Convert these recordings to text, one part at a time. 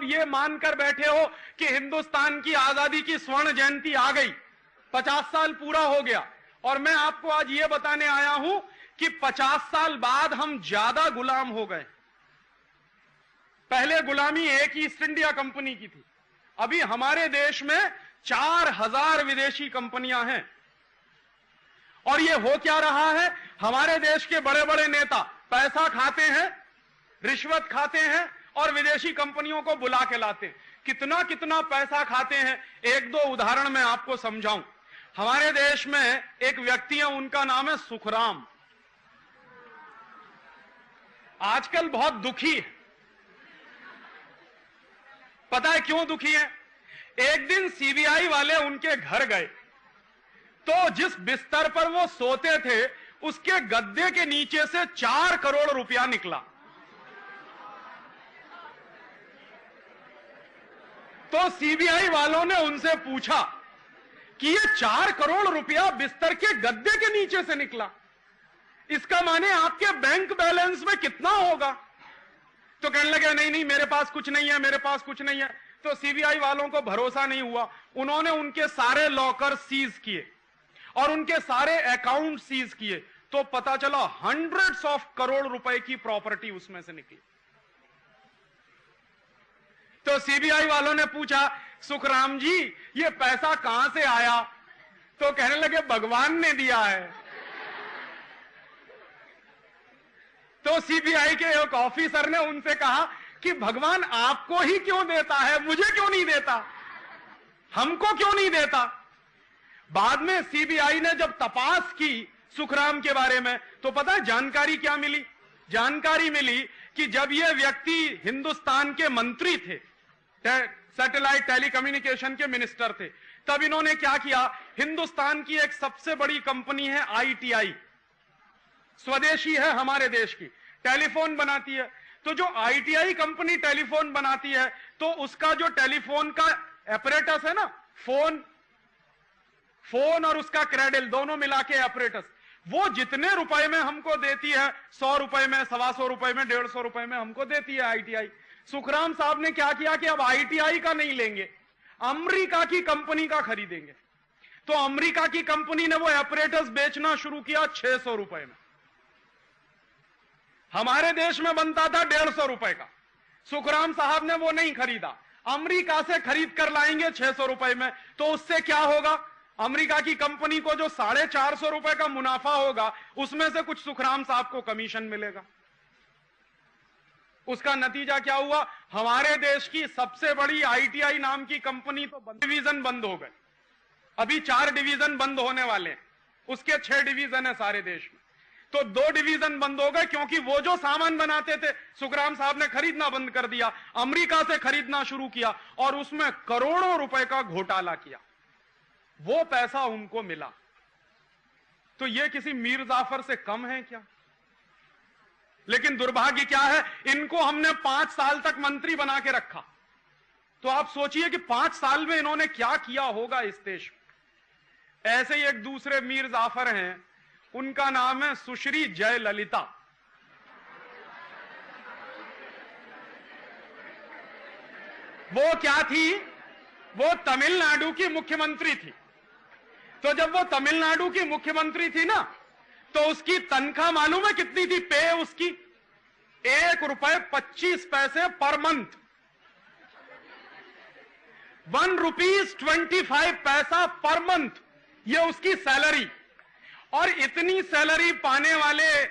सब ये मानकर बैठे हो कि हिंदुस्तान की आजादी की स्वर्ण जयंती आ गई, 50 साल पूरा हो गया, और मैं आपको आज ये बताने आया हूं कि 50 साल बाद हम ज्यादा गुलाम हो गए। पहले गुलामी एक ईस्ट इंडिया कंपनी की थी, अभी हमारे देश में 4000 विदेशी कंपनियां हैं। और ये हो क्या रहा है, हमारे देश के बड़े बड़े नेता पैसा खाते हैं, रिश्वत खाते हैं और विदेशी कंपनियों को बुला के लाते हैं। कितना कितना पैसा खाते हैं, एक दो उदाहरण मैं आपको समझाऊं। हमारे देश में एक व्यक्ति है, उनका नाम है सुखराम। आजकल बहुत दुखी है। पता है क्यों दुखी है? एक दिन सीबीआई वाले उनके घर गए तो जिस बिस्तर पर वो सोते थे उसके गद्दे के नीचे से 4 करोड़ रुपया निकला। तो सीबीआई वालों ने उनसे पूछा कि ये 4 करोड़ रुपया बिस्तर के गद्दे के नीचे से निकला, इसका माने आपके बैंक बैलेंस में कितना होगा? तो कहने लगे नहीं नहीं, मेरे पास कुछ नहीं है, मेरे पास कुछ नहीं है। तो सीबीआई वालों को भरोसा नहीं हुआ, उन्होंने उनके सारे लॉकर सीज किए और उनके सारे अकाउंट सीज किए, तो पता चला हंड्रेड्स ऑफ करोड़ रुपए की प्रॉपर्टी उसमें से निकली। तो सीबीआई वालों ने पूछा, सुखराम जी ये पैसा कहां से आया? तो कहने लगे भगवान ने दिया है। तो सीबीआई के एक ऑफिसर ने उनसे कहा कि भगवान आपको ही क्यों देता है, मुझे क्यों नहीं देता, हमको क्यों नहीं देता? बाद में सीबीआई ने जब तपास की सुखराम के बारे में, तो पता है जानकारी क्या मिली? जानकारी मिली कि जब ये व्यक्ति हिंदुस्तान के मंत्री थे, सैटेलाइट टेलीकम्युनिकेशन के मिनिस्टर थे, तब इन्होंने क्या किया, हिंदुस्तान की एक सबसे बड़ी कंपनी है आईटीआई, स्वदेशी है हमारे देश की, टेलीफोन बनाती है। तो जो आईटीआई कंपनी टेलीफोन बनाती है, तो उसका जो टेलीफोन का एपरेटस है ना, फोन और उसका क्रेडल दोनों मिला के एपरेटस, वो जितने रुपए में हमको देती है, 100 रुपए में, 125 रुपए में, 150 रुपए में हमको देती है आईटीआई। सुखराम साहब ने क्या किया कि अब आईटीआई का नहीं लेंगे, अमेरिका की कंपनी का खरीदेंगे। तो अमेरिका की कंपनी ने वो एपरेटस बेचना शुरू किया 600 रुपए में। हमारे देश में बनता था 150 रुपए का, सुखराम साहब ने वो नहीं खरीदा, अमेरिका से खरीद कर लाएंगे 600 रुपए में। तो उससे क्या होगा, अमेरिका की कंपनी को जो 450 रुपए का मुनाफा होगा, उसमें से कुछ सुखराम साहब को कमीशन मिलेगा। उसका नतीजा क्या हुआ, हमारे देश की सबसे बड़ी आईटीआई नाम की कंपनी तो डिवीजन बंद हो गए, अभी 4 डिवीजन बंद होने वाले हैं, उसके 6 डिवीजन है सारे देश में। तो 2 डिवीजन बंद हो गए क्योंकि वो जो सामान बनाते थे सुखराम साहब ने खरीदना बंद कर दिया, अमेरिका से खरीदना शुरू किया और उसमें करोड़ों रुपए का घोटाला किया, वो पैसा उनको मिला। तो ये किसी मीर जाफर से कम है क्या? लेकिन दुर्भाग्य क्या है, इनको हमने 5 साल तक मंत्री बना के रखा। तो आप सोचिए कि 5 साल में इन्होंने क्या किया होगा इस देश में। ऐसे ही एक दूसरे मीर जाफर हैं, उनका नाम है सुश्री जयललिता। वो क्या थी, वो तमिलनाडु की मुख्यमंत्री थी। तो जब वो तमिलनाडु की मुख्यमंत्री थी ना, तो उसकी तनख्वाह मालूम है कितनी थी? पे उसकी ₹1.25 पर मंथ, ₹1.25 पर मंथ, ये उसकी सैलरी। और इतनी सैलरी पाने वाले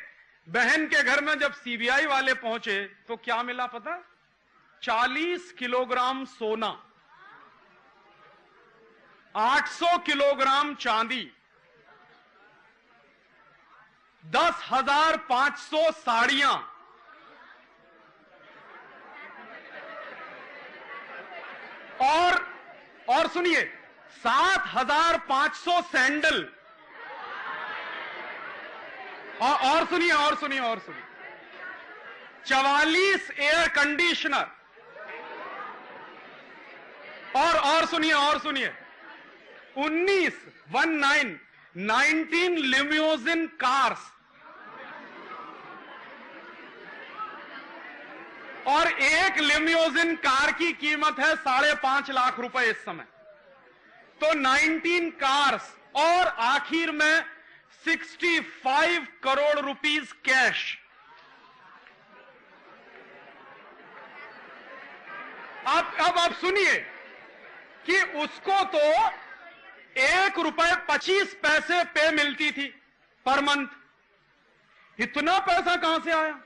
बहन के घर में जब सीबीआई वाले पहुंचे तो क्या मिला पता? 40 किलोग्राम सोना, 800 किलोग्राम चांदी, 10,500 साड़ियां और सुनिए 7,500 सैंडल और सुनिए 44 एयर कंडीशनर और सुनिए 19 लिम्यूजिन कार्स और एक लिम्यूजिन कार की कीमत है 5.5 लाख रुपए इस समय। तो 19 कार्स और आखिर में 65 करोड़ रुपीस कैश। अब आप सुनिए कि उसको तो ₹1.25 पे मिलती थी पर मंथ। इतना पैसा कहां से आया?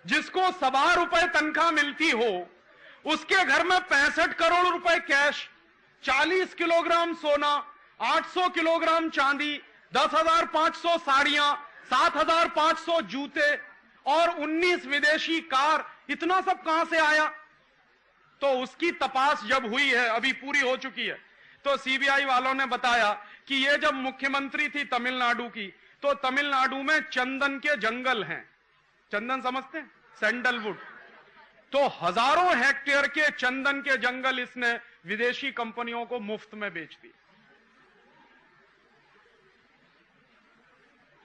जिसको ₹1.25 तनख्वाह मिलती हो, उसके घर में 65 करोड़ रुपए कैश, 40 किलोग्राम सोना, 800 किलोग्राम चांदी, 10,500 साड़ियां, 7,500 जूते और 19 विदेशी कार। इतना सब कहां से आया? तो उसकी तपास जब हुई है, अभी पूरी हो चुकी है, तो सीबीआई वालों ने बताया कि ये जब मुख्यमंत्री थी तमिलनाडु की, तो तमिलनाडु में चंदन के जंगल हैं। चंदन समझते हैं? सैंडलवुड। तो हजारों हेक्टेयर के चंदन के जंगल इसने विदेशी कंपनियों को मुफ्त में बेच दिए।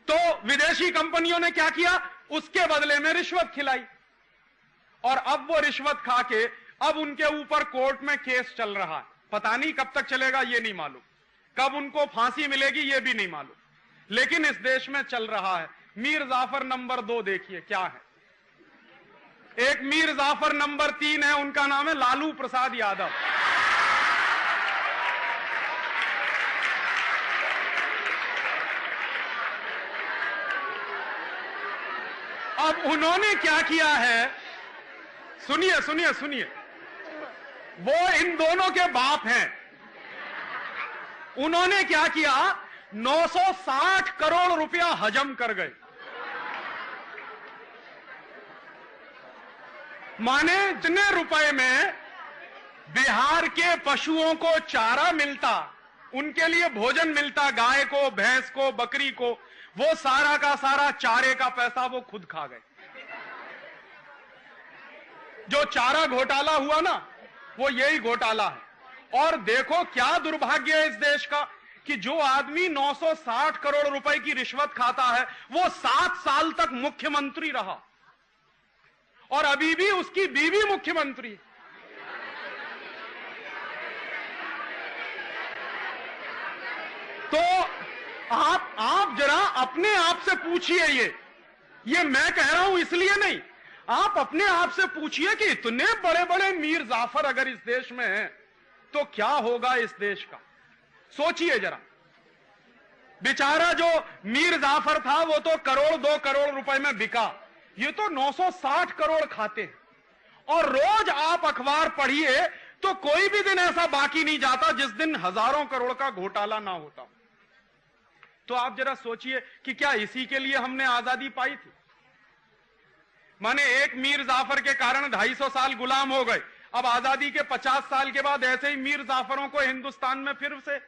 तो विदेशी कंपनियों ने क्या किया? उसके बदले में रिश्वत खिलाई। और अब वो रिश्वत खा के अब उनके ऊपर कोर्ट में केस चल रहा है। पता नहीं कब तक चलेगा, ये नहीं मालूम। कब उनको फांसी मिलेगी, ये भी नहीं मालूम। लेकिन इस देश में चल रहा है। मीर जाफर नंबर 2 देखिए क्या है। एक मीर जाफर नंबर 3 है, उनका नाम है लालू प्रसाद यादव। अब उन्होंने क्या किया है, सुनिए सुनिए सुनिए। वो इन दोनों के बाप हैं। उन्होंने क्या किया, 960 करोड़ रुपया हजम कर गए। माने इतने रुपए में बिहार के पशुओं को चारा मिलता, उनके लिए भोजन मिलता, गाय को, भैंस को, बकरी को, वो सारा का सारा चारे का पैसा वो खुद खा गए। जो चारा घोटाला हुआ ना, वो यही घोटाला है। और देखो क्या दुर्भाग्य है इस देश का कि जो आदमी 960 करोड़ रुपए की रिश्वत खाता है, वो 7 साल तक मुख्यमंत्री रहा और अभी भी उसकी बीवी मुख्यमंत्री। तो आप जरा अपने आप से पूछिए, ये मैं कह रहा हूं इसलिए नहीं, आप अपने आप से पूछिए कि इतने बड़े बड़े मीर जाफर अगर इस देश में हैं, तो क्या होगा इस देश का। सोचिए जरा। बेचारा जो मीर जाफर था वो तो करोड़ 2 करोड़ रुपए में बिका, ये तो 960 करोड़ खाते हैं। और रोज आप अखबार पढ़िए तो कोई भी दिन ऐसा बाकी नहीं जाता जिस दिन हजारों करोड़ का घोटाला ना होता। तो आप जरा सोचिए कि क्या इसी के लिए हमने आजादी पाई थी? माने एक मीर जाफर के कारण 250 साल गुलाम हो गए। अब आजादी के 50 साल के बाद ऐसे ही मीर जाफरों को हिंदुस्तान में फिर से।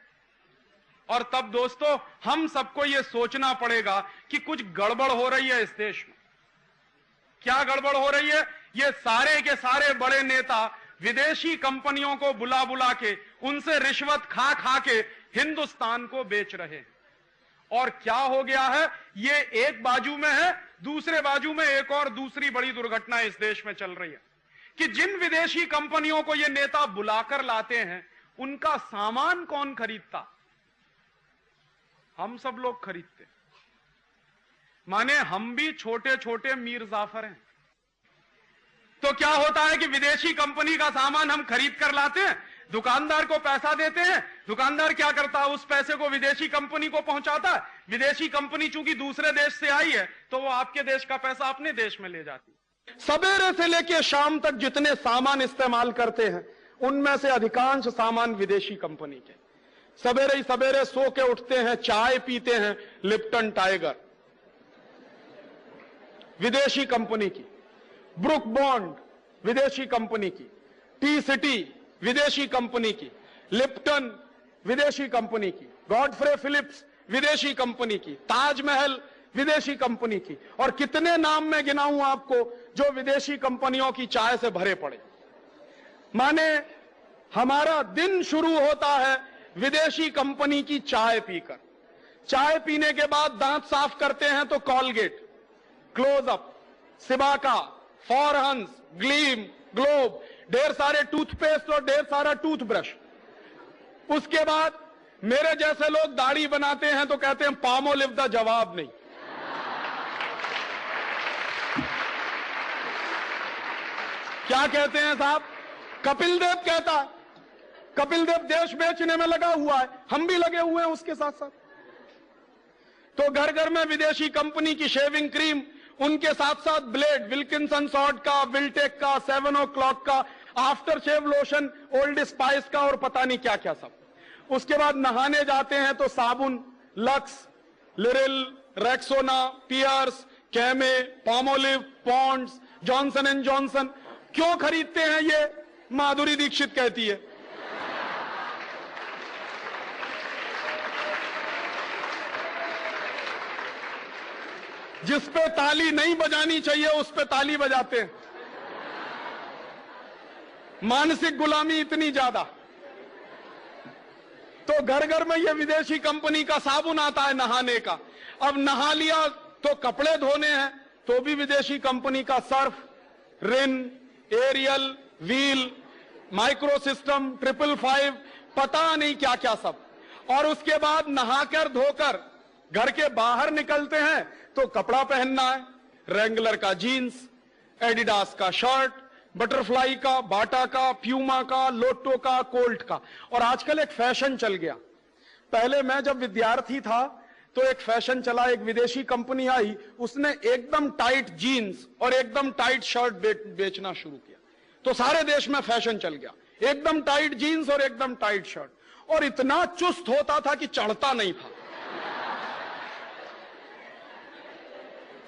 और तब दोस्तों हम सबको यह सोचना पड़ेगा कि कुछ गड़बड़ हो रही है इस देश में। क्या गड़बड़ हो रही है? ये सारे के सारे बड़े नेता विदेशी कंपनियों को बुला बुला के उनसे रिश्वत खा खा के हिंदुस्तान को बेच रहे हैं। और क्या हो गया है, ये एक बाजू में है, दूसरे बाजू में एक और दूसरी बड़ी दुर्घटना इस देश में चल रही है कि जिन विदेशी कंपनियों को ये नेता बुलाकर लाते हैं, उनका सामान कौन खरीदता? हम सब लोग खरीदते। माने हम भी छोटे छोटे मीर जाफर हैं। तो क्या होता है कि विदेशी कंपनी का सामान हम खरीद कर लाते हैं, दुकानदार को पैसा देते हैं, दुकानदार क्या करता है, उस पैसे को विदेशी कंपनी को पहुंचाता है। विदेशी कंपनी चूंकि दूसरे देश से आई है तो वो आपके देश का पैसा अपने देश में ले जाती है। सवेरे से लेकर शाम तक जितने सामान इस्तेमाल करते हैं, उनमें से अधिकांश सामान विदेशी कंपनी के। सवेरे ही सवेरे सो के उठते हैं, चाय पीते हैं लिप्टन टाइगर विदेशी कंपनी की, ब्रुक बॉन्ड विदेशी कंपनी की, टी सिटी विदेशी कंपनी की, लिप्टन विदेशी कंपनी की, गॉडफ्रे फिलिप्स विदेशी कंपनी की, ताजमहल विदेशी कंपनी की, और कितने नाम में गिनाऊं आपको जो विदेशी कंपनियों की चाय से भरे पड़े। माने हमारा दिन शुरू होता है विदेशी कंपनी की चाय पीकर। चाय पीने के बाद दांत साफ करते हैं तो Colgate, Closeup, Cibaca, Forhans, Gleem, Globe, ढेर सारे टूथपेस्ट और ढेर सारा टूथब्रश। उसके बाद मेरे जैसे लोग दाढ़ी बनाते हैं तो कहते हैं पामोलिव दा जवाब नहीं। क्या कहते हैं साहब? कपिल देव कहता है। कपिल देव देश बेचने में लगा हुआ है, हम भी लगे हुए हैं उसके साथ साथ। तो घर घर में विदेशी कंपनी की शेविंग क्रीम, उनके साथ साथ ब्लेड, विल्किंसन सॉर्ट का, विल्टेक का, 7 o'clock का, after shave lotion, Old Spice का और पता नहीं क्या क्या सब। उसके बाद नहाने जाते हैं तो साबुन, Lux, Liril, Rexona, Pears, Camay, Palmolive, Pond's, Johnson and Johnson. क्यों खरीदते हैं ये? माधुरी दीक्षित कहती है। जिस पे ताली नहीं बजानी चाहिए उस पे ताली बजाते हैं। मानसिक गुलामी इतनी ज्यादा। तो घर घर में ये विदेशी कंपनी का साबुन आता है नहाने का। अब नहा लिया तो कपड़े धोने हैं तो भी विदेशी कंपनी का सर्फ, रिन, एरियल, व्हील, माइक्रो सिस्टम, 555, पता नहीं क्या क्या सब। और उसके बाद नहाकर धोकर घर के बाहर निकलते हैं तो कपड़ा पहनना है, रेंगलर का जीन्स, एडिडास का शर्ट, बटरफ्लाई का, बाटा का, प्यूमा का, लोटो का, कोल्ट का। और आजकल एक फैशन चल गया। पहले मैं जब विद्यार्थी था तो एक फैशन चला, एक विदेशी कंपनी आई, उसने एकदम टाइट जीन्स और एकदम टाइट शर्ट बेचना शुरू किया। तो सारे देश में फैशन चल गया, एकदम टाइट जीन्स और एकदम टाइट शर्ट। और इतना चुस्त होता था कि चढ़ता नहीं था।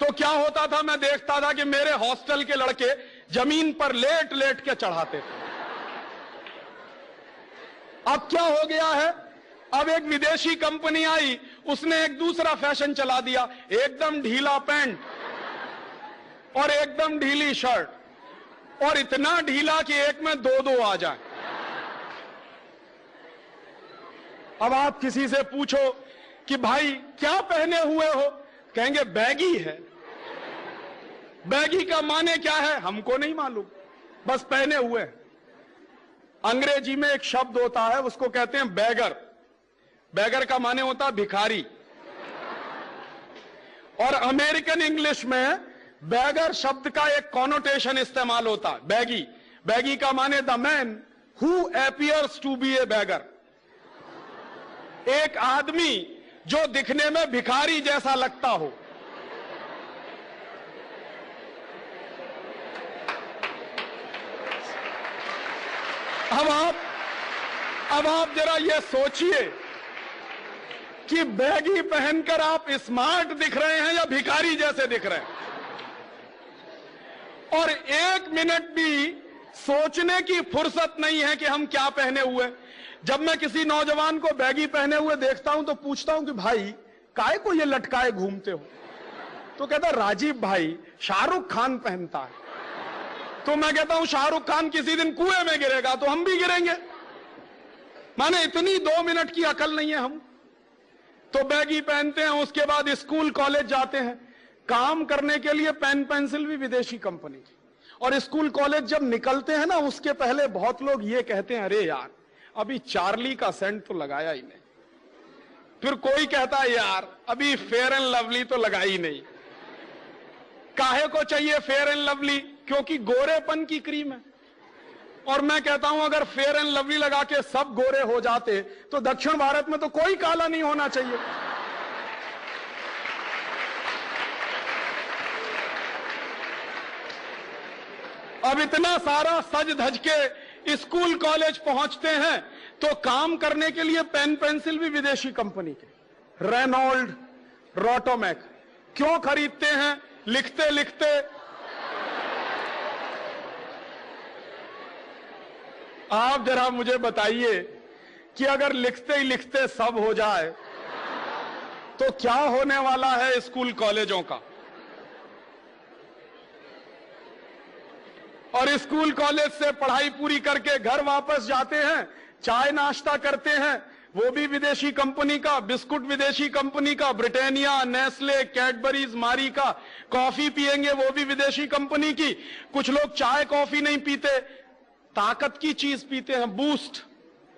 तो क्या होता था, मैं देखता था कि मेरे हॉस्टल के लड़के जमीन पर लेट लेट के चढ़ाते थे। अब क्या हो गया है? अब एक विदेशी कंपनी आई, उसने एक दूसरा फैशन चला दिया, एकदम ढीला पैंट और एकदम ढीली शर्ट, और इतना ढीला कि एक में दो दो आ जाए। अब आप किसी से पूछो कि भाई क्या पहने हुए हो, कहेंगे बैगी है। बैगी का माने क्या है हमको नहीं मालूम, बस पहने हुए। अंग्रेजी में एक शब्द होता है, उसको कहते हैं बैगर। बैगर का माने होता है भिखारी। और अमेरिकन इंग्लिश में बैगर शब्द का एक कॉनोटेशन इस्तेमाल होता है, बैगी। बैगी का माने the man who appears to be a beggar. एक आदमी जो दिखने में भिखारी जैसा लगता हो। अब आप जरा ये सोचिए कि बैगी पहनकर आप स्मार्ट दिख रहे हैं या भिखारी जैसे दिख रहे हैं। और एक मिनट भी सोचने की फुर्सत नहीं है कि हम क्या पहने हुए। जब मैं किसी नौजवान को बैगी पहने हुए देखता हूं तो पूछता हूं कि भाई काहे को ये लटकाए घूमते हो? तो कहता राजीव भाई शाहरुख खान पहनता है। तो मैं कहता हूं शाहरुख खान किसी दिन कुएं में गिरेगा तो हम भी गिरेंगे। माने इतनी 2 मिनट की अकल नहीं है हम। तो बैगी पहनते हैं, उसके बाद स्कूल कॉलेज जाते हैं। काम करने के लिए पेन पेंसिल भी विदेशी कंपनी की। और स्कूल कॉलेज जब निकलते हैं ना, उसके पहले बहुत लोग ये कहते हैं अरे यार अभी चार्ली का सेंट तो लगाया ही नहीं। फिर कोई कहता है यार अभी फेयर एंड लवली तो लगाई नहीं। काहे को चाहिए फेयर एंड लवली? क्योंकि गोरेपन की क्रीम है। और मैं कहता हूं अगर फेयर एंड लवली लगा के सब गोरे हो जाते तो दक्षिण भारत में तो कोई काला नहीं होना चाहिए। अब इतना सारा सज धज के स्कूल कॉलेज पहुंचते हैं तो काम करने के लिए पेन पेंसिल भी विदेशी कंपनी के, रेनॉल्ड, रोटोमैक। क्यों खरीदते हैं? लिखते लिखते आप जरा मुझे बताइए कि अगर लिखते ही लिखते सब हो जाए तो क्या होने वाला है स्कूल कॉलेजों का। और स्कूल कॉलेज से पढ़ाई पूरी करके घर वापस जाते हैं, चाय नाश्ता करते हैं, वो भी विदेशी कंपनी का, बिस्कुट विदेशी कंपनी का, ब्रिटानिया, नेस्ले, कैडबरीज, मारी का। कॉफी पिएंगे वो भी विदेशी कंपनी की। कुछ लोग चाय कॉफी नहीं पीते, ताकत की चीज पीते हैं, Boost,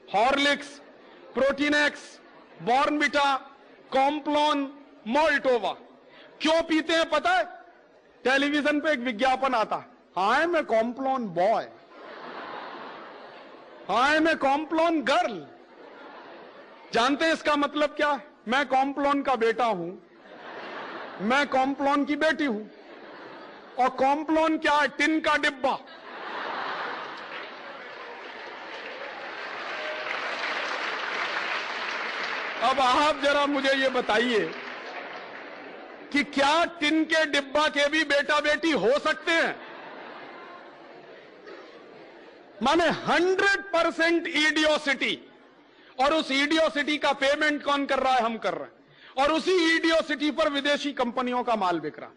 Horlicks, Protinex, Bournvita, Complan, Maltova. क्यों पीते हैं पता है? टेलीविजन पे एक विज्ञापन आता है, I am a Complan boy, I am a Complan girl. जानते हैं इसका मतलब क्या है? मैं कॉम्प्लॉन का बेटा हूं, मैं कॉम्प्लॉन की बेटी हूं। और कॉम्प्लॉन क्या है? टिन का डिब्बा। अब आप जरा मुझे ये बताइए कि क्या टिन के डिब्बा के भी बेटा बेटी हो सकते हैं? माने 100% इडियोसिटी। और उस इडियोसिटी का पेमेंट कौन कर रहा है? हम कर रहे हैं। और उसी इडियोसिटी पर विदेशी कंपनियों का माल बिक रहा।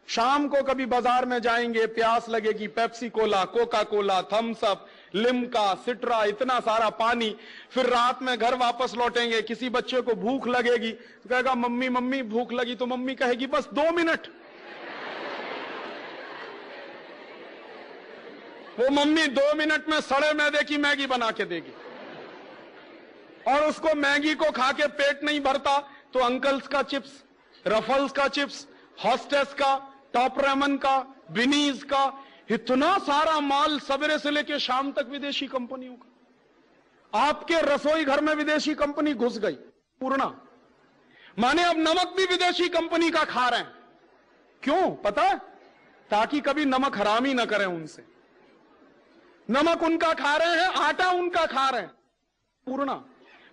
शाम को कभी बाजार में जाएंगे, प्यास लगेगी, Pepsi cola, Coca Cola, Thums Up, Limca, Citra, इतना सारा पानी। फिर रात में घर वापस लौटेंगे, किसी बच्चे को भूख लगेगी तो कहेगा मम्मी मम्मी भूख लगी, तो मम्मी कहेगी बस 2 मिनट। वो मम्मी 2 मिनट में सड़े मैदे की मैगी बना के देगी। और उसको मैगी को खा के पेट नहीं भरता तो अंकल्स का चिप्स, रफल्स का चिप्स, हॉस्टेस का, टॉप रेमन का, बिनीज का, इतना सारा माल सवेरे से लेकर शाम तक विदेशी कंपनियों का। आपके रसोई घर में विदेशी कंपनी घुस गई पूर्णा। माने अब नमक भी विदेशी कंपनी का खा रहे हैं। क्यों पता है? ताकि कभी नमक हरामी ना करें उनसे। नमक उनका खा रहे हैं, आटा उनका खा रहे हैं पूर्णा।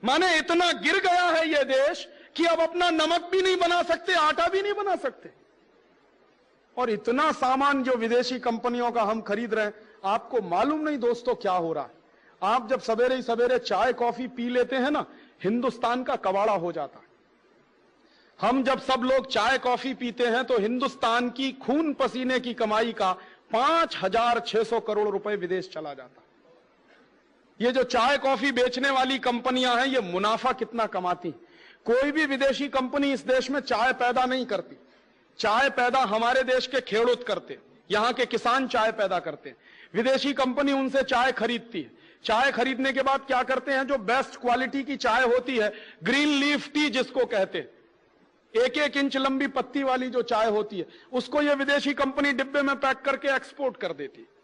माने इतना गिर गया है यह देश कि अब अपना नमक भी नहीं बना सकते, आटा भी नहीं बना सकते। और इतना सामान जो विदेशी कंपनियों का हम खरीद रहे हैं, आपको मालूम नहीं दोस्तों क्या हो रहा है। आप जब सवेरे ही सवेरे चाय कॉफी पी लेते हैं ना, हिंदुस्तान का कबाड़ा हो जाता है। हम जब सब लोग चाय कॉफी पीते हैं तो हिंदुस्तान की खून पसीने की कमाई का 5,600 करोड़ रुपए विदेश चला जाता है। ये जो चाय कॉफी बेचने वाली कंपनियां हैं, ये मुनाफा कितना कमाती। कोई भी विदेशी कंपनी इस देश में चाय पैदा नहीं करती। चाय पैदा हमारे देश के खेड़ूत करते, यहां के किसान चाय पैदा करते। विदेशी कंपनी उनसे चाय खरीदती है। चाय खरीदने के बाद क्या करते हैं? जो बेस्ट क्वालिटी की चाय होती है, ग्रीन लीफ टी जिसको कहते हैं, 1-1 इंच लंबी पत्ती वाली जो चाय होती है, उसको ये विदेशी कंपनी डिब्बे में पैक करके एक्सपोर्ट कर देती है।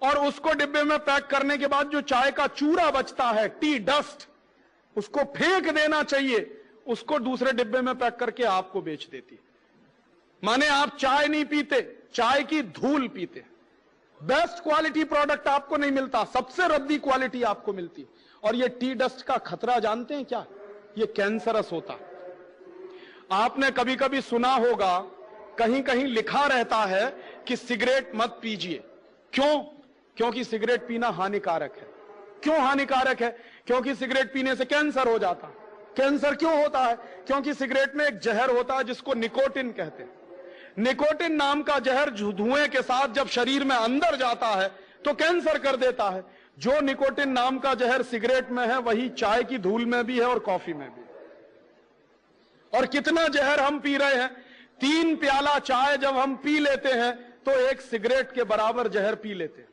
और उसको डिब्बे में पैक करने के बाद जो चाय का चूरा बचता है, टी डस्ट, उसको फेंक देना चाहिए, उसको दूसरे डिब्बे में पैक करके आपको बेच देती है। माने आप चाय नहीं पीते, चाय की धूल पीते। बेस्ट क्वालिटी प्रोडक्ट आपको नहीं मिलता, सबसे रद्दी क्वालिटी आपको मिलती। और ये टी डस्ट का खतरा जानते हैं क्या? ये कैंसरस होता। आपने कभी कभी सुना होगा, कहीं कहीं लिखा रहता है कि सिगरेट मत पीजिए। क्यों? क्योंकि सिगरेट पीना हानिकारक है। क्यों हानिकारक है? क्योंकि सिगरेट पीने से कैंसर हो जाता है। कैंसर क्यों होता है? क्योंकि सिगरेट में एक जहर होता है जिसको निकोटिन कहते हैं। निकोटिन नाम का जहर धुएं के साथ जब शरीर में अंदर जाता है तो कैंसर कर देता है। जो निकोटिन नाम का जहर सिगरेट में है, वही चाय की धूल में भी है और कॉफी में भी। और कितना जहर हम पी रहे हैं। 3 प्याला चाय जब हम पी लेते हैं तो 1 सिगरेट के बराबर जहर पी लेते हैं।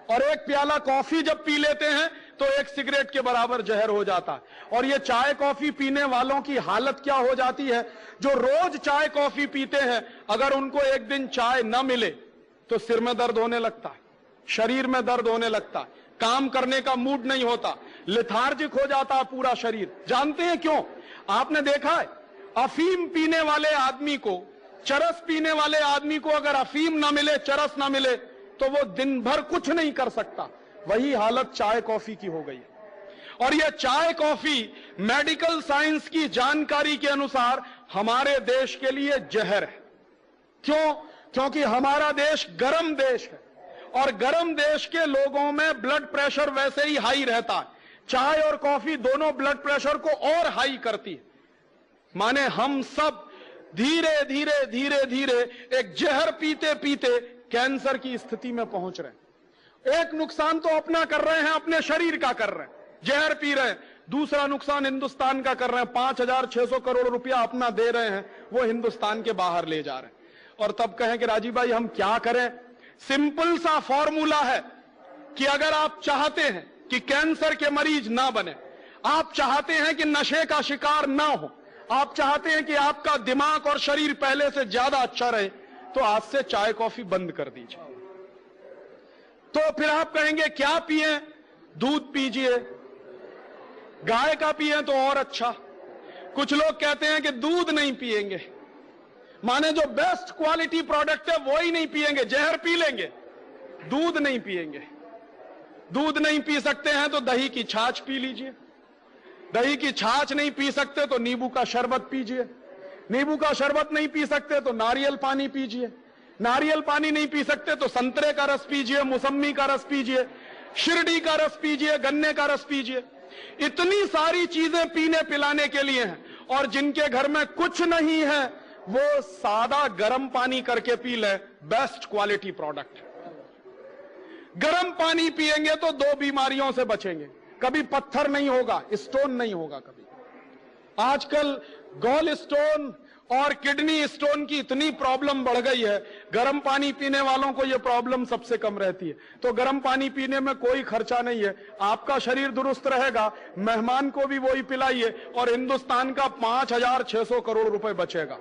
और 1 प्याला कॉफी जब पी लेते हैं तो 1 सिगरेट के बराबर जहर हो जाता है। और ये चाय कॉफी पीने वालों की हालत क्या हो जाती है? जो रोज चाय कॉफी पीते हैं, अगर उनको एक दिन चाय न मिले तो सिर में दर्द होने लगता है, शरीर में दर्द होने लगता है, काम करने का मूड नहीं होता, लेथार्जिक हो जाता है पूरा शरीर। जानते हैं क्यों? आपने देखा है, अफीम पीने वाले आदमी को, चरस पीने वाले आदमी को अगर अफीम ना मिले, चरस ना मिले, तो वो दिन भर कुछ नहीं कर सकता। वही हालत चाय कॉफी की हो गई है। और यह चाय कॉफी मेडिकल साइंस की जानकारी के अनुसार हमारे देश के लिए जहर है। क्यों? क्योंकि हमारा देश गर्म देश है और गर्म देश के लोगों में ब्लड प्रेशर वैसे ही हाई रहता है। चाय और कॉफी दोनों ब्लड प्रेशर को और हाई करती है। माने हम सब धीरे धीरे धीरे धीरे एक जहर पीते पीते कैंसर की स्थिति में पहुंच रहे हैं। एक नुकसान तो अपना कर रहे हैं, अपने शरीर का कर रहे हैं, जहर पी रहे हैं। दूसरा नुकसान हिंदुस्तान का कर रहे हैं, 5,600 करोड़ रुपया अपना दे रहे हैं, वो हिंदुस्तान के बाहर ले जा रहे हैं। और तब कहें कि राजीव भाई हम क्या करें? सिंपल सा फॉर्मूला है कि अगर आप चाहते हैं कि कैंसर के मरीज ना बने, आप चाहते हैं कि नशे का शिकार ना हो, आप चाहते हैं कि आपका दिमाग और शरीर पहले से ज्यादा अच्छा रहे, तो आज से चाय कॉफी बंद कर दीजिए। तो फिर आप कहेंगे क्या पिए? दूध पीजिए, गाय का पिए तो और अच्छा। कुछ लोग कहते हैं कि दूध नहीं पिएंगे, माने जो बेस्ट क्वालिटी प्रोडक्ट है वो ही नहीं पिएंगे, जहर पी लेंगे, दूध नहीं पिएंगे। दूध नहीं पी सकते हैं तो दही की छाछ पी लीजिए, दही की छाछ नहीं पी सकते तो नींबू का शरबत पीजिए, नींबू का शरबत नहीं पी सकते तो नारियल पानी पीजिए, नारियल पानी नहीं पी सकते तो संतरे का रस पीजिए, मौसमी का रस पीजिए, शिरडी का रस पीजिए, गन्ने का रस पीजिए। इतनी सारी चीजें पीने पिलाने के लिए हैं, और जिनके घर में कुछ नहीं है वो सादा गर्म पानी करके पी ले, बेस्ट क्वालिटी प्रोडक्ट। गर्म पानी पिएंगे तो 2 बीमारियों से बचेंगे, कभी पत्थर नहीं होगा, स्टोन नहीं होगा कभी। आजकल गॉल स्टोन और किडनी स्टोन की इतनी प्रॉब्लम बढ़ गई है, गर्म पानी पीने वालों को यह प्रॉब्लम सबसे कम रहती है। तो गर्म पानी पीने में कोई खर्चा नहीं है, आपका शरीर दुरुस्त रहेगा, मेहमान को भी वही पिलाइए, और हिंदुस्तान का 5,600 करोड़ रुपए बचेगा।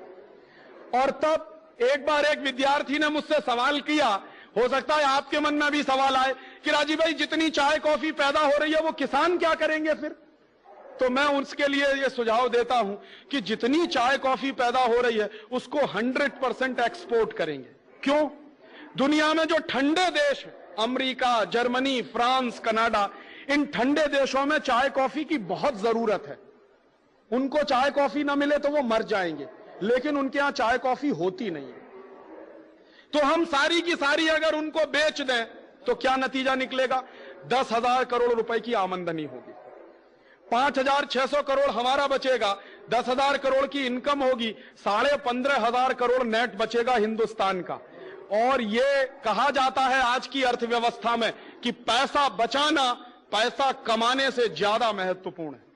और तब एक बार एक विद्यार्थी ने मुझसे सवाल किया, हो सकता है आपके मन में भी सवाल आए कि राजीव भाई जितनी चाय कॉफी पैदा हो रही है वो किसान क्या करेंगे फिर? तो मैं उसके लिए ये सुझाव देता हूं कि जितनी चाय कॉफी पैदा हो रही है उसको 100% एक्सपोर्ट करेंगे। क्यों? दुनिया में जो ठंडे देश है, अमेरिका, जर्मनी, फ्रांस, कनाडा, इन ठंडे देशों में चाय कॉफी की बहुत जरूरत है। उनको चाय कॉफी ना मिले तो वो मर जाएंगे, लेकिन उनके यहां चाय कॉफी होती नहीं है। तो हम सारी की सारी अगर उनको बेच दें तो क्या नतीजा निकलेगा? 10,000 करोड़ रुपए की आमदनी होगी, 5,600 करोड़ हमारा बचेगा, 10,000 करोड़ की इनकम होगी, 15,500 करोड़ नेट बचेगा हिंदुस्तान का। और ये कहा जाता है आज की अर्थव्यवस्था में कि पैसा बचाना पैसा कमाने से ज्यादा महत्वपूर्ण है।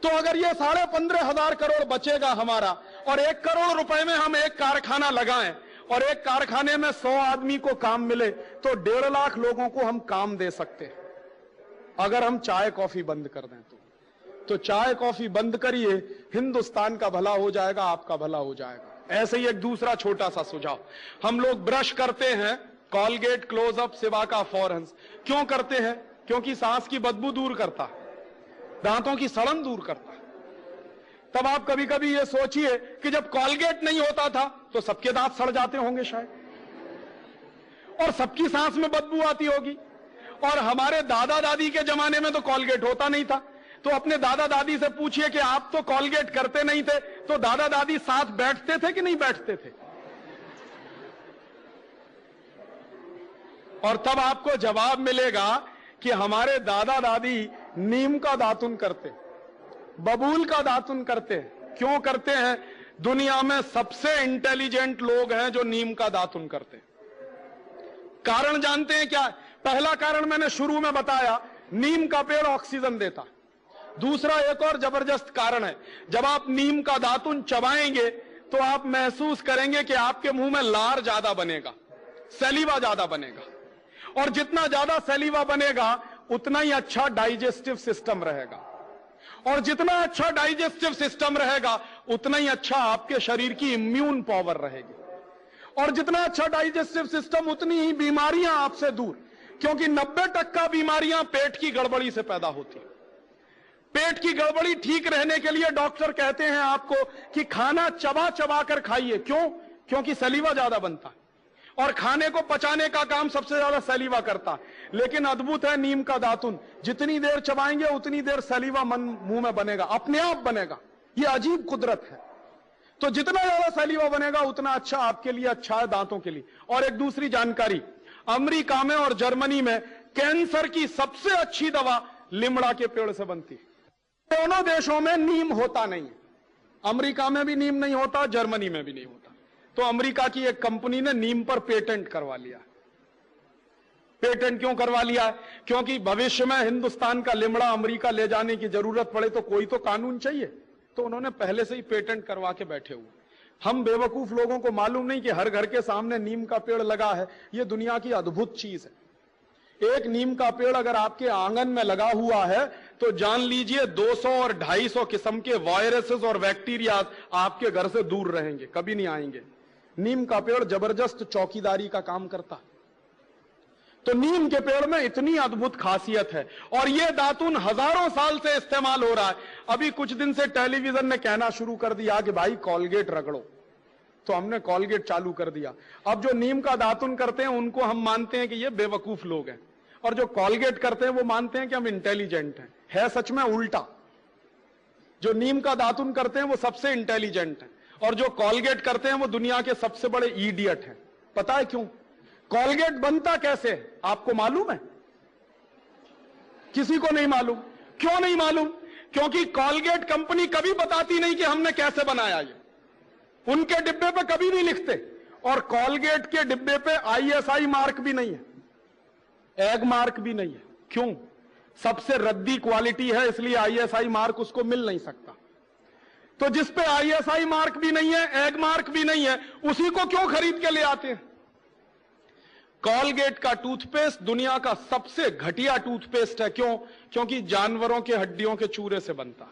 तो अगर ये 15,500 करोड़ बचेगा हमारा, और 1 करोड़ रुपए में हम एक कारखाना लगाएं, और एक कारखाने में 100 आदमी को काम मिले, तो 1.5 लाख लोगों को हम काम दे सकते हैं। अगर हम चाय कॉफी बंद कर दें तो चाय कॉफी बंद करिए, हिंदुस्तान का भला हो जाएगा, आपका भला हो जाएगा। ऐसे ही एक दूसरा छोटा सा सुझाव, हम लोग ब्रश करते हैं, कॉलगेट, क्लोजअप, सिवाका, फॉरेंस क्यों करते हैं? क्योंकि सांस की बदबू दूर करता है, दांतों की सड़न दूर करता है। तब आप कभी कभी ये सोचिए कि जब कॉलगेट नहीं होता था तो सबके दांत सड़ जाते होंगे शायद, और सबकी सांस में बदबू आती होगी। और हमारे दादा दादी के जमाने में तो कॉलगेट होता नहीं था, तो अपने दादा दादी से पूछिए कि आप तो कॉलगेट करते नहीं थे, तो दादा दादी साथ बैठते थे कि नहीं बैठते थे? और तब आपको जवाब मिलेगा कि हमारे दादा दादी नीम का दातुन करते, बबूल का दातुन करते। क्यों करते हैं? दुनिया में सबसे इंटेलिजेंट लोग हैं जो नीम का दातुन करते। कारण जानते हैं क्या? पहला कारण मैंने शुरू में बताया, नीम का पेड़ ऑक्सीजन देता। दूसरा एक और जबरदस्त कारण है, जब आप नीम का दातुन चबाएंगे तो आप महसूस करेंगे कि आपके मुंह में लार ज्यादा बनेगा, सैलीवा ज्यादा बनेगा, और जितना ज्यादा सैलीवा बनेगा उतना ही अच्छा डाइजेस्टिव सिस्टम रहेगा, और जितना अच्छा डाइजेस्टिव सिस्टम रहेगा उतना ही अच्छा आपके शरीर की इम्यून पावर रहेगी, और जितना अच्छा डाइजेस्टिव सिस्टम उतनी ही बीमारियां आपसे दूर, क्योंकि 90% बीमारियां पेट की गड़बड़ी से पैदा होती। पेट की गड़बड़ी ठीक रहने के लिए डॉक्टर कहते हैं आपको कि खाना चबा चबा कर खाइए। क्यों? क्योंकि सलीवा ज्यादा बनता है और खाने को पचाने का काम सबसे ज्यादा सलीवा करता है। लेकिन अद्भुत है नीम का दातुन, जितनी देर चबाएंगे उतनी देर सलीवा मुंह में बनेगा, अपने आप बनेगा। ये अजीब कुदरत है। तो जितना ज्यादा सलीवा बनेगा उतना अच्छा आपके लिए, अच्छा है दांतों के लिए। और एक दूसरी जानकारी, अमेरिका में और जर्मनी में कैंसर की सबसे अच्छी दवा लिमड़ा के पेड़ से बनती है। दोनों देशों में नीम होता नहीं है, अमेरिका में भी नीम नहीं होता, जर्मनी में भी नहीं होता। तो अमेरिका की एक कंपनी ने नीम पर पेटेंट करवा लिया। पेटेंट क्यों करवा लिया है? क्योंकि भविष्य में हिंदुस्तान का लिमड़ा अमेरिका ले जाने की जरूरत पड़े तो कोई तो कानून चाहिए, तो उन्होंने पहले से ही पेटेंट करवा के बैठे हुए। हम बेवकूफ लोगों को मालूम नहीं कि हर घर के सामने नीम का पेड़ लगा है। यह दुनिया की अद्भुत चीज है। एक नीम का पेड़ अगर आपके आंगन में लगा हुआ है तो जान लीजिए 200 और 250 किस्म के वायरसेस और बैक्टीरिया आपके घर से दूर रहेंगे, कभी नहीं आएंगे। नीम का पेड़ जबरदस्त चौकीदारी का काम करता है। तो नीम के पेड़ में इतनी अद्भुत खासियत है और यह दातुन हजारों साल से इस्तेमाल हो रहा है। अभी कुछ दिन से टेलीविजन ने कहना शुरू कर दिया कि भाई कॉलगेट रगड़ो, तो हमने कॉलगेट चालू कर दिया। अब जो नीम का दातुन करते हैं उनको हम मानते हैं कि ये बेवकूफ लोग हैं, और जो कॉलगेट करते हैं वो मानते हैं कि हम इंटेलिजेंट हैं। है सच में उल्टा। जो नीम का दातुन करते हैं वो सबसे इंटेलिजेंट हैं, और जो कॉलगेट करते हैं वो दुनिया के सबसे बड़े इडियट हैं। पता है क्यों? कॉलगेट बनता कैसे आपको मालूम है? किसी को नहीं मालूम। क्यों नहीं मालूम? क्योंकि कॉलगेट कंपनी कभी बताती नहीं कि हमने कैसे बनाया ये। उनके डिब्बे पे कभी नहीं लिखते, और कॉलगेट के डिब्बे पे ISI मार्क भी नहीं है, एग मार्क भी नहीं है। क्यों? सबसे रद्दी क्वालिटी है, इसलिए ISI मार्क उसको मिल नहीं सकता। तो जिस पे ISI मार्क भी नहीं है, एग मार्क भी नहीं है, उसी को क्यों खरीद के ले आते हैं? कॉलगेट का टूथपेस्ट दुनिया का सबसे घटिया टूथपेस्ट है। क्यों? क्योंकि जानवरों के हड्डियों के चूरे से बनता।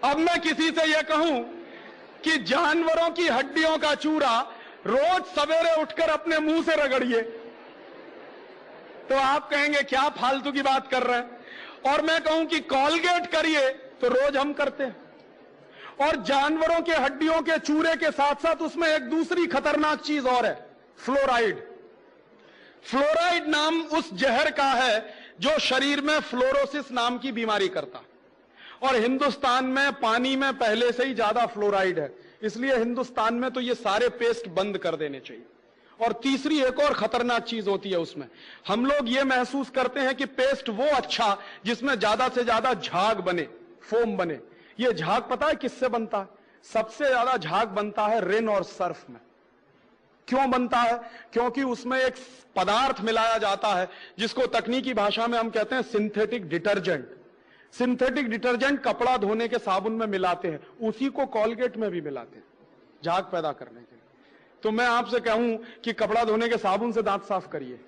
अब मैं किसी से यह कहूं कि जानवरों की हड्डियों का चूरा रोज सवेरे उठकर अपने मुंह से रगड़िए, तो आप कहेंगे क्या फालतू की बात कर रहे हैं। और मैं कहूं कि कॉलगेट करिए, तो रोज हम करते हैं। और जानवरों के हड्डियों के चूरे के साथ साथ उसमें एक दूसरी खतरनाक चीज और है, फ्लोराइड। फ्लोराइड नाम उस जहर का है जो शरीर में फ्लोरोसिस नाम की बीमारी करता। और हिंदुस्तान में पानी में पहले से ही ज्यादा फ्लोराइड है, इसलिए हिंदुस्तान में तो ये सारे पेस्ट बंद कर देने चाहिए। और तीसरी एक और खतरनाक चीज होती है उसमें, हम लोग ये महसूस करते हैं कि पेस्ट वो अच्छा जिसमें ज्यादा से ज्यादा झाग बने, फोम बने। ये झाग पता है किससे बनता है? सबसे ज्यादा झाग बनता है रिन और सर्फ में। क्यों बनता है? क्योंकि उसमें एक पदार्थ मिलाया जाता है जिसको तकनीकी भाषा में हम कहते हैं सिंथेटिक डिटर्जेंट। सिंथेटिक डिटर्जेंट कपड़ा धोने के साबुन में मिलाते हैं, उसी को कॉलगेट में भी मिलाते हैं झाग पैदा करने के लिए। तो मैं आपसे कहूं कि कपड़ा धोने के साबुन से दांत साफ करिए,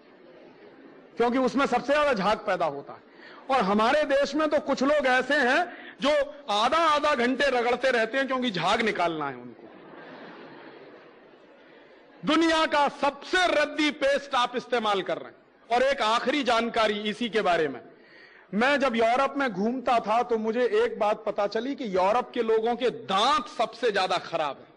क्योंकि उसमें सबसे ज्यादा झाग पैदा होता है। और हमारे देश में तो कुछ लोग ऐसे हैं जो आधा आधा घंटे रगड़ते रहते हैं क्योंकि झाग निकालना है उनको। दुनिया का सबसे रद्दी पेस्ट आप इस्तेमाल कर रहे हैं। और एक आखिरी जानकारी इसी के बारे में, मैं जब यूरोप में घूमता था तो मुझे एक बात पता चली कि यूरोप के लोगों के दांत सबसे ज्यादा खराब है।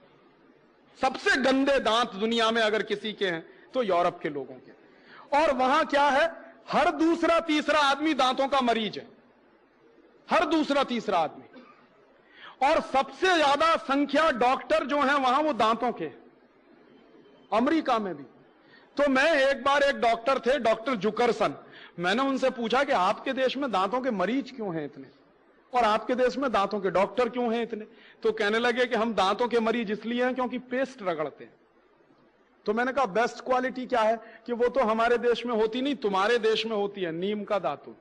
सबसे गंदे दांत दुनिया में अगर किसी के हैं तो यूरोप के लोगों के। और वहां क्या है, हर दूसरा तीसरा आदमी दांतों का मरीज है, हर दूसरा तीसरा आदमी। और सबसे ज्यादा संख्या डॉक्टर जो हैं वहां वो दांतों के, अमेरिका में भी। तो मैं एक बार, एक डॉक्टर थे, डॉक्टर जुकरसन, मैंने उनसे पूछा कि आपके देश में दांतों के मरीज क्यों हैं इतने, और आपके देश में दांतों के डॉक्टर क्यों हैं इतने? तो कहने लगे कि हम दांतों के मरीज इसलिए हैं क्योंकि पेस्ट रगड़ते हैं। तो मैंने कहा बेस्ट क्वालिटी क्या है? कि वो तो हमारे देश में होती नहीं, तुम्हारे देश में होती है, नीम का दातुन।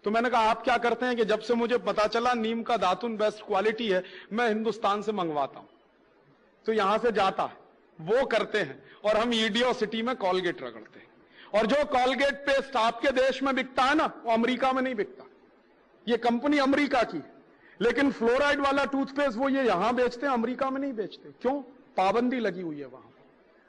तो मैंने कहा आप क्या करते हैं? कि जब से मुझे पता चला नीम का दातुन बेस्ट क्वालिटी है, मैं हिंदुस्तान से मंगवाता हूं। तो यहां से जाता है, वो करते हैं, और हम ईडियो सिटी में कॉलगेट रगड़ते हैं। और जो कॉलगेट पेस्ट आपके देश में बिकता है ना, वो अमेरिका में नहीं बिकता। ये कंपनी अमेरिका की, लेकिन फ्लोराइड वाला टूथपेस्ट वो ये यहां बेचते हैं, अमेरिका में नहीं बेचते। क्यों? पाबंदी लगी हुई है वहां।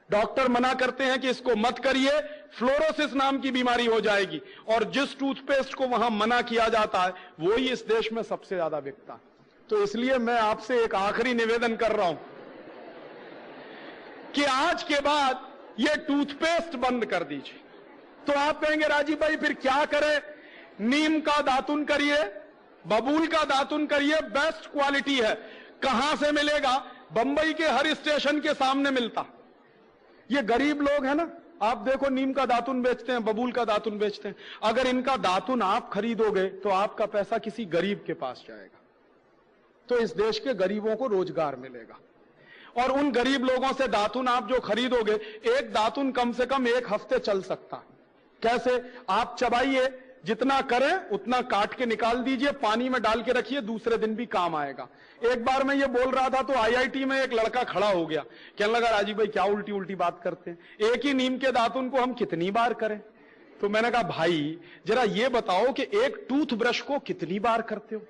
डॉक्टर मना करते हैं कि इसको मत करिए, फ्लोरोसिस नाम की बीमारी हो जाएगी। और जिस टूथपेस्ट को वहां मना किया जाता है वो ही इस देश में सबसे ज्यादा बिकता है। तो इसलिए मैं आपसे एक आखिरी निवेदन कर रहा हूं कि आज के बाद ये टूथपेस्ट बंद कर दीजिए। तो आप कहेंगे राजीव भाई फिर क्या करें? नीम का दातुन करिए, बबूल का दातुन करिए, बेस्ट क्वालिटी है। कहां से मिलेगा? बंबई के हर स्टेशन के सामने मिलता। ये गरीब लोग हैं ना, आप देखो नीम का दातुन बेचते हैं, बबूल का दातुन बेचते हैं। अगर इनका दातुन आप खरीदोगे तो आपका पैसा किसी गरीब के पास जाएगा, तो इस देश के गरीबों को रोजगार मिलेगा। और उन गरीब लोगों से दातुन आप जो खरीदोगे, एक दातुन कम से कम 1 हफ्ते चल सकता है। कैसे? आप चबाइए, जितना करें उतना काट के निकाल दीजिए, पानी में डाल के रखिए, दूसरे दिन भी काम आएगा। एक बार मैं ये बोल रहा था तो आईआईटी में एक लड़का खड़ा हो गया, कहने लगा राजीव भाई क्या उल्टी उल्टी बात करते हैं, एक ही नीम के दातुन को हम कितनी बार करें? तो मैंने कहा भाई जरा ये बताओ कि एक टूथब्रश को कितनी बार करते हो?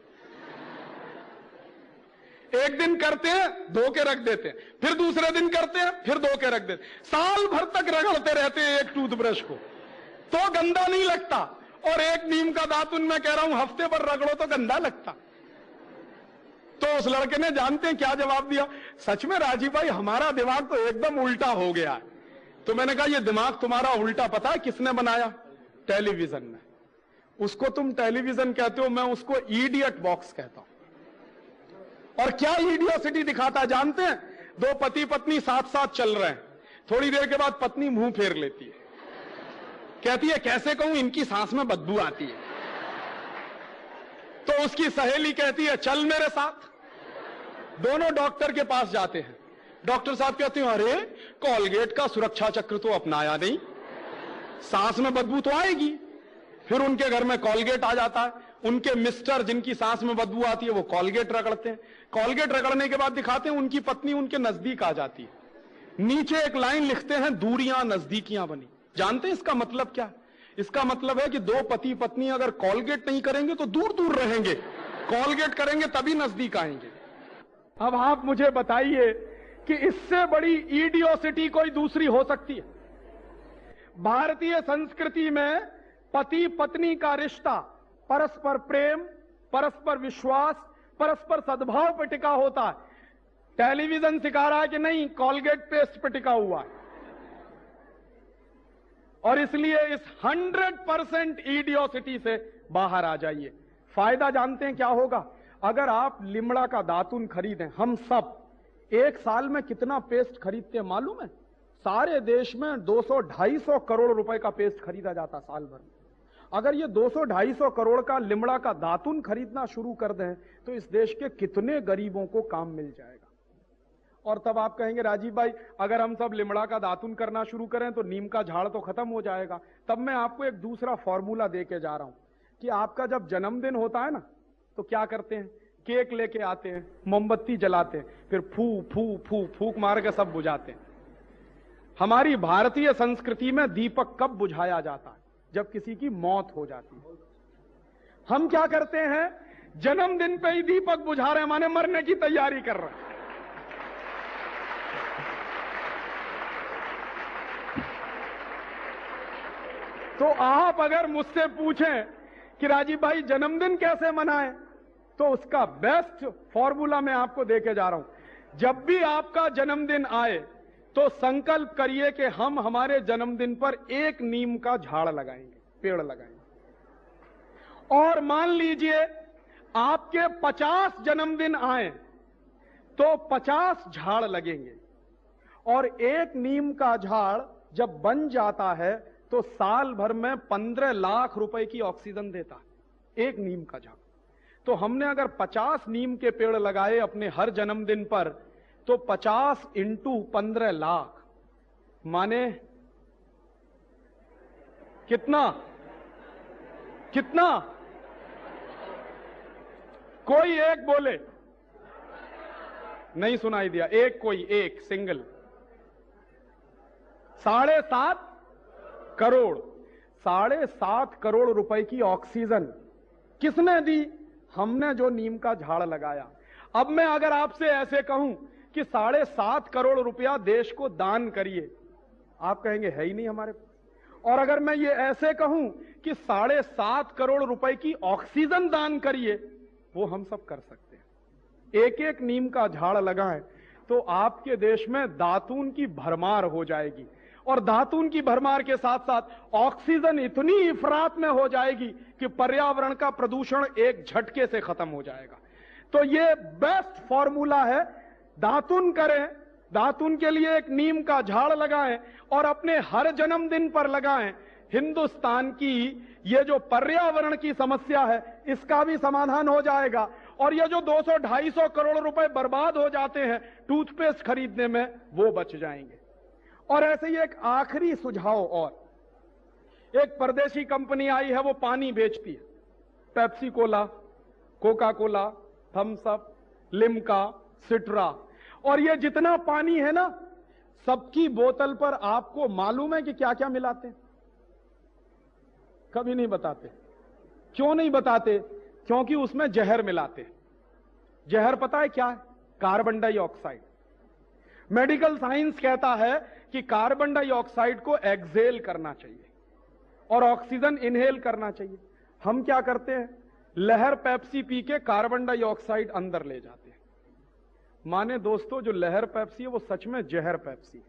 एक दिन करते हैं, धो के रख देते हैं, फिर दूसरे दिन करते हैं, फिर धो के रख देते हैं, साल भर तक रगड़ते रहते हैं एक टूथब्रश को, तो गंदा नहीं लगता। और एक नीम का दातुन मैं कह रहा हूं हफ्ते भर रगड़ो तो गंदा लगता। तो उस लड़के ने जानते हैं क्या जवाब दिया? सच में राजीव भाई हमारा दिमाग तो एकदम उल्टा हो गया है। तो मैंने कहा ये दिमाग तुम्हारा उल्टा पता है किसने बनाया? टेलीविजन ने। उसको तुम टेलीविजन कहते हो, मैं उसको इडियट बॉक्स कहता हूं। और क्या इडियोसिटी दिखाता है जानते हैं? 2 पति पत्नी साथ साथ चल रहे हैं, थोड़ी देर के बाद पत्नी मुंह फेर लेती है, कहती है कैसे कहूं इनकी सांस में बदबू आती है। तो उसकी सहेली कहती है चल मेरे साथ। दोनों डॉक्टर के पास जाते हैं, डॉक्टर साहब कहते हैं अरे कॉलगेट का सुरक्षा चक्र तो अपनाया नहीं, सांस में बदबू तो आएगी। फिर उनके घर में कॉलगेट आ जाता है, उनके मिस्टर जिनकी सांस में बदबू आती है वो कॉलगेट रगड़ते हैं, कॉलगेट रगड़ने के बाद दिखाते हैं उनकी पत्नी उनके नजदीक आ जाती है, नीचे एक लाइन लिखते हैं दूरियां नजदीकियां बनी। जानते हैं इसका मतलब क्या? इसका मतलब है कि 2 पति पत्नी अगर कॉलगेट नहीं करेंगे तो दूर दूर रहेंगे, कॉलगेट करेंगे तभी नजदीक आएंगे। अब आप मुझे बताइए कि इससे बड़ी इडियोसिटी कोई दूसरी हो सकती है? भारतीय संस्कृति में पति पत्नी का रिश्ता परस्पर प्रेम, परस्पर विश्वास, परस्पर सद्भाव पर टिका होता है। टेलीविजन सिखा रहा है कि नहीं, कॉलगेट पेस्ट पर टिका हुआ है। और इसलिए इस 100% इडियोसिटी से बाहर आ जाइए। फायदा जानते हैं क्या होगा? अगर आप लिमड़ा का दातुन खरीदें, हम सब 1 साल में कितना पेस्ट खरीदते हैं मालूम है? सारे देश में 200-250 करोड़ रुपए का पेस्ट खरीदा जाता साल भर में। अगर ये 200-250 करोड़ का लिमड़ा का दातुन खरीदना शुरू कर दें तो इस देश के कितने गरीबों को काम मिल जाएगा। और तब आप कहेंगे राजीव भाई अगर हम सब लिमड़ा का दातुन करना शुरू करें तो नीम का झाड़ तो खत्म हो जाएगा। तब मैं आपको एक दूसरा फॉर्मूला दे के जा रहा हूं कि आपका जब जन्मदिन होता है ना तो क्या करते हैं? केक लेके आते हैं, मोमबत्ती जलाते हैं, फिर फू फू फू फूक मार के सब बुझाते हैं। हमारी भारतीय संस्कृति में दीपक कब बुझाया जाता है? जब किसी की मौत हो जाती है। हम क्या करते हैं? जन्मदिन पे ही दीपक बुझा रहे हैं, माने मरने की तैयारी कर रहे हैं। तो आप अगर मुझसे पूछें कि राजीव भाई जन्मदिन कैसे मनाएं, तो उसका बेस्ट फॉर्मूला मैं आपको देके जा रहा हूं। जब भी आपका जन्मदिन आए तो संकल्प करिए कि हम हमारे जन्मदिन पर 1 नीम का झाड़ लगाएंगे, पेड़ लगाएंगे। और मान लीजिए आपके 50 जन्मदिन आए तो 50 झाड़ लगेंगे। और 1 नीम का झाड़ जब बन जाता है तो साल भर में 15 लाख रुपए की ऑक्सीजन देता है 1 नीम का झाड़। तो हमने अगर 50 नीम के पेड़ लगाए अपने हर जन्मदिन पर तो 50 × 15 लाख माने कितना? कितना? कोई एक बोले, नहीं सुनाई दिया। एक कोई एक सिंगल। 7.5 करोड़। 7.5 करोड़ रुपए की ऑक्सीजन किसने दी? हमने जो नीम का झाड़ लगाया। अब मैं अगर आपसे ऐसे कहूं कि 7.5 करोड़ रुपया देश को दान करिए, आप कहेंगे है ही नहीं हमारे पास। और अगर मैं ये ऐसे कहूं कि 7.5 करोड़ रुपए की ऑक्सीजन दान करिए, वो हम सब कर सकते हैं। एक एक नीम का झाड़ लगाएं तो आपके देश में दातून की भरमार हो जाएगी। और दातून की भरमार के साथ साथ ऑक्सीजन इतनी इफरात में हो जाएगी कि पर्यावरण का प्रदूषण एक झटके से खत्म हो जाएगा। तो ये बेस्ट फॉर्मूला है, दातून करें, दातून के लिए एक नीम का झाड़ लगाएं और अपने हर जन्मदिन पर लगाएं। हिंदुस्तान की ये जो पर्यावरण की समस्या है इसका भी समाधान हो जाएगा और ये जो 200-250 करोड़ रुपए बर्बाद हो जाते हैं टूथपेस्ट खरीदने में, वो बच जाएंगे। और ऐसे ही एक आखिरी सुझाव और, एक परदेशी कंपनी आई है, वो पानी बेचती है, Pepsi cola, Coca Cola, Thums Up, Limca, Citra, और ये जितना पानी है ना, सबकी बोतल पर आपको मालूम है कि क्या क्या मिलाते हैं? कभी नहीं बताते। क्यों नहीं बताते? क्योंकि उसमें जहर मिलाते हैं। जहर पता है क्या है? Carbon dioxide. मेडिकल साइंस कहता है कि कार्बन डाइऑक्साइड को एक्सेल करना चाहिए और ऑक्सीजन इनहेल करना चाहिए। हम क्या करते हैं? लहर पेप्सी पी के कार्बन डाइऑक्साइड अंदर ले जाते हैं। माने दोस्तों, जो लहर पेप्सी है वो सच में जहर पेप्सी है।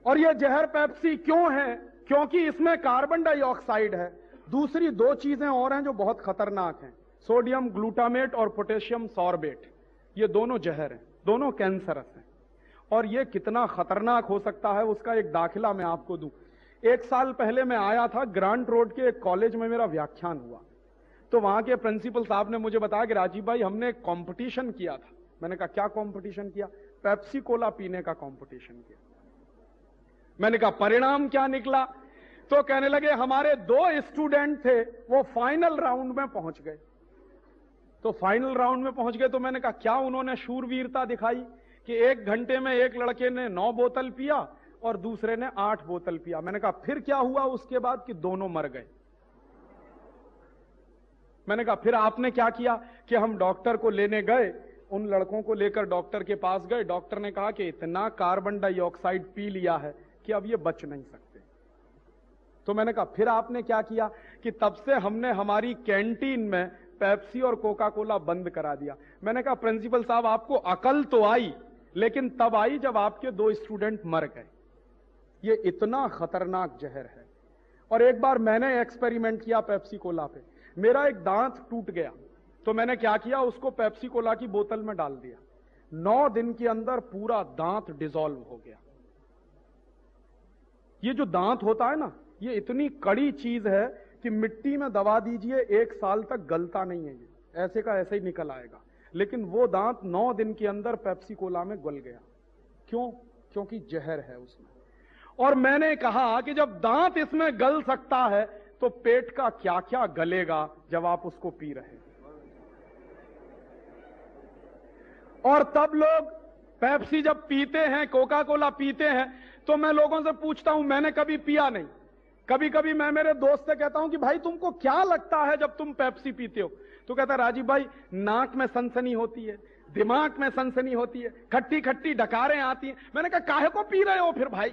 और यह जहर पेप्सी क्यों है? क्योंकि इसमें कार्बन डाइऑक्साइड है। दूसरी दो चीजें और हैं जो बहुत खतरनाक हैं, सोडियम ग्लूटामेट और पोटेशियम सॉर्बेट। ये दोनों जहर हैं, दोनों कैंसरस हैं। और ये कितना खतरनाक हो सकता है उसका एक दाखिला मैं आपको दूं। 1 साल पहले मैं आया था, ग्रांट रोड के एक कॉलेज में मेरा व्याख्यान हुआ, तो वहां के प्रिंसिपल साहब ने मुझे बताया कि राजीव भाई, हमने एक कंपटीशन किया था। मैंने कहा क्या कंपटीशन किया? पेप्सी कोला पीने का कंपटीशन किया। मैंने कहा परिणाम क्या निकला? तो कहने लगे हमारे 2 स्टूडेंट थे, वो फाइनल राउंड में पहुंच गए। तो फाइनल राउंड में पहुंच गए तो मैंने कहा क्या उन्होंने शूरवीरता दिखाई कि 1 घंटे में एक लड़के ने 9 बोतल पिया और दूसरे ने 8 बोतल पिया। मैंने कहा फिर क्या हुआ उसके बाद? कि दोनों मर गए। मैंने कहा फिर आपने क्या किया? कि हम डॉक्टर को लेने गए, उन लड़कों को लेकर डॉक्टर के पास गए। डॉक्टर ने कहा कि इतना कार्बन डाइऑक्साइड पी लिया है कि अब ये बच नहीं सकते। तो मैंने कहा फिर आपने क्या किया? कि तब से हमने हमारी कैंटीन में पेप्सी और कोका कोला बंद करा दिया। मैंने कहा प्रिंसिपल साहब, आपको अकल तो आई, लेकिन तब आई जब आपके 2 स्टूडेंट मर गए। ये इतना खतरनाक जहर है। और एक बार मैंने एक्सपेरिमेंट किया पेप्सी कोला पे, मेरा एक दांत टूट गया, तो मैंने क्या किया? उसको पेप्सी कोला की बोतल में डाल दिया। 9 दिन के अंदर पूरा दांत डिसॉल्व हो गया। ये जो दांत होता है ना, ये इतनी कड़ी चीज है कि मिट्टी में दबा दीजिए 1 साल तक गलता नहीं है, ये ऐसे का ऐसे ही निकल आएगा। लेकिन वो दांत 9 दिन के अंदर पेप्सी कोला में गल गया। क्यों? क्योंकि जहर है उसमें। और मैंने कहा कि जब दांत इसमें गल सकता है तो पेट का क्या क्या गलेगा जब आप उसको पी रहे हैं। और तब लोग पेप्सी जब पीते हैं, कोका कोला पीते हैं, तो मैं लोगों से पूछता हूं, मैंने कभी पिया नहीं। कभी कभी मैं मेरे दोस्त से कहता हूं कि भाई तुमको क्या लगता है जब तुम पेप्सी पीते हो? तो कहता है राजीव भाई, नाक में सनसनी होती है, दिमाग में सनसनी होती है, खट्टी खट्टी डकारें आती हैं। मैंने कहा काहे को पी रहे हो फिर भाई?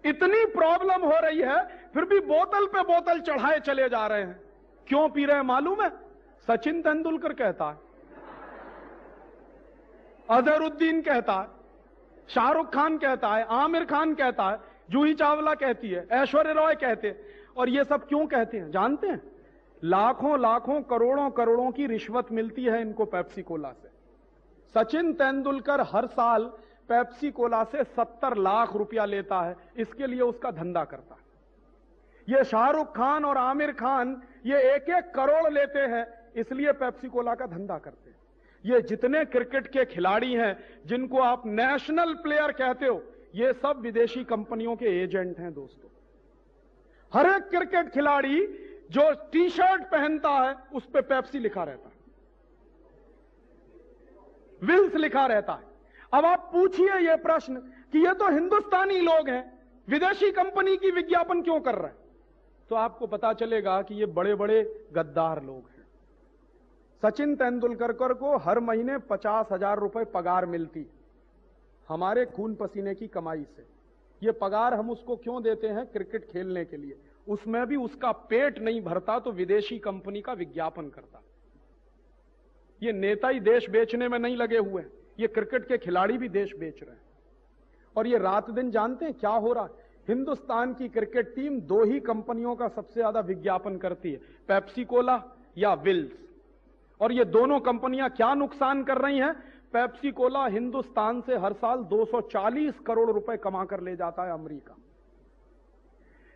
इतनी प्रॉब्लम हो रही है, फिर भी बोतल पे बोतल चढ़ाए चले जा रहे हैं। क्यों पी रहे हैं मालूम है? सचिन तेंदुलकर कहता है, अजहरुद्दीन कहता है, शाहरुख खान कहता है, आमिर खान कहता है, जूही चावला कहती है, ऐश्वर्या रॉय कहते हैं। और ये सब क्यों कहते हैं जानते हैं? लाखों लाखों करोड़ों करोड़ों की रिश्वत मिलती है इनको पेप्सी कोला से। सचिन तेंदुलकर हर साल पेप्सी कोला से 70 लाख रुपया लेता है, इसके लिए उसका धंधा करता है। ये शाहरुख खान और आमिर खान ये 1-1 करोड़ लेते हैं, इसलिए पेप्सी कोला का धंधा करते हैं। ये जितने क्रिकेट के खिलाड़ी हैं जिनको आप नेशनल प्लेयर कहते हो, ये सब विदेशी कंपनियों के एजेंट हैं दोस्तों। हर एक क्रिकेट खिलाड़ी जो टी-शर्ट पहनता है उस पे पेप्सी लिखा रहता है, विल्स लिखा रहता है। अब आप पूछिए ये प्रश्न कि ये तो हिंदुस्तानी लोग हैं, विदेशी कंपनी की विज्ञापन क्यों कर रहे हैं? तो आपको पता चलेगा कि ये बड़े बड़े गद्दार लोग हैं। सचिन तेंदुलकर को हर महीने 50,000 रुपए पगार मिलती हमारे खून पसीने की कमाई से। ये पगार हम उसको क्यों देते हैं? क्रिकेट खेलने के लिए। उसमें भी उसका पेट नहीं भरता तो विदेशी कंपनी का विज्ञापन करता। ये नेता ही देश बेचने में नहीं लगे हुए हैं, ये क्रिकेट के खिलाड़ी भी देश बेच रहे हैं। और ये रात दिन जानते हैं क्या हो रहा है? हिंदुस्तान की क्रिकेट टीम 2 ही कंपनियों का सबसे ज्यादा विज्ञापन करती है, पेप्सी कोला या विल्स। और ये दोनों कंपनियां क्या नुकसान कर रही हैं? पेप्सी कोला हिंदुस्तान से हर साल 240 करोड़ रुपए कमा कर ले जाता है अमेरिका।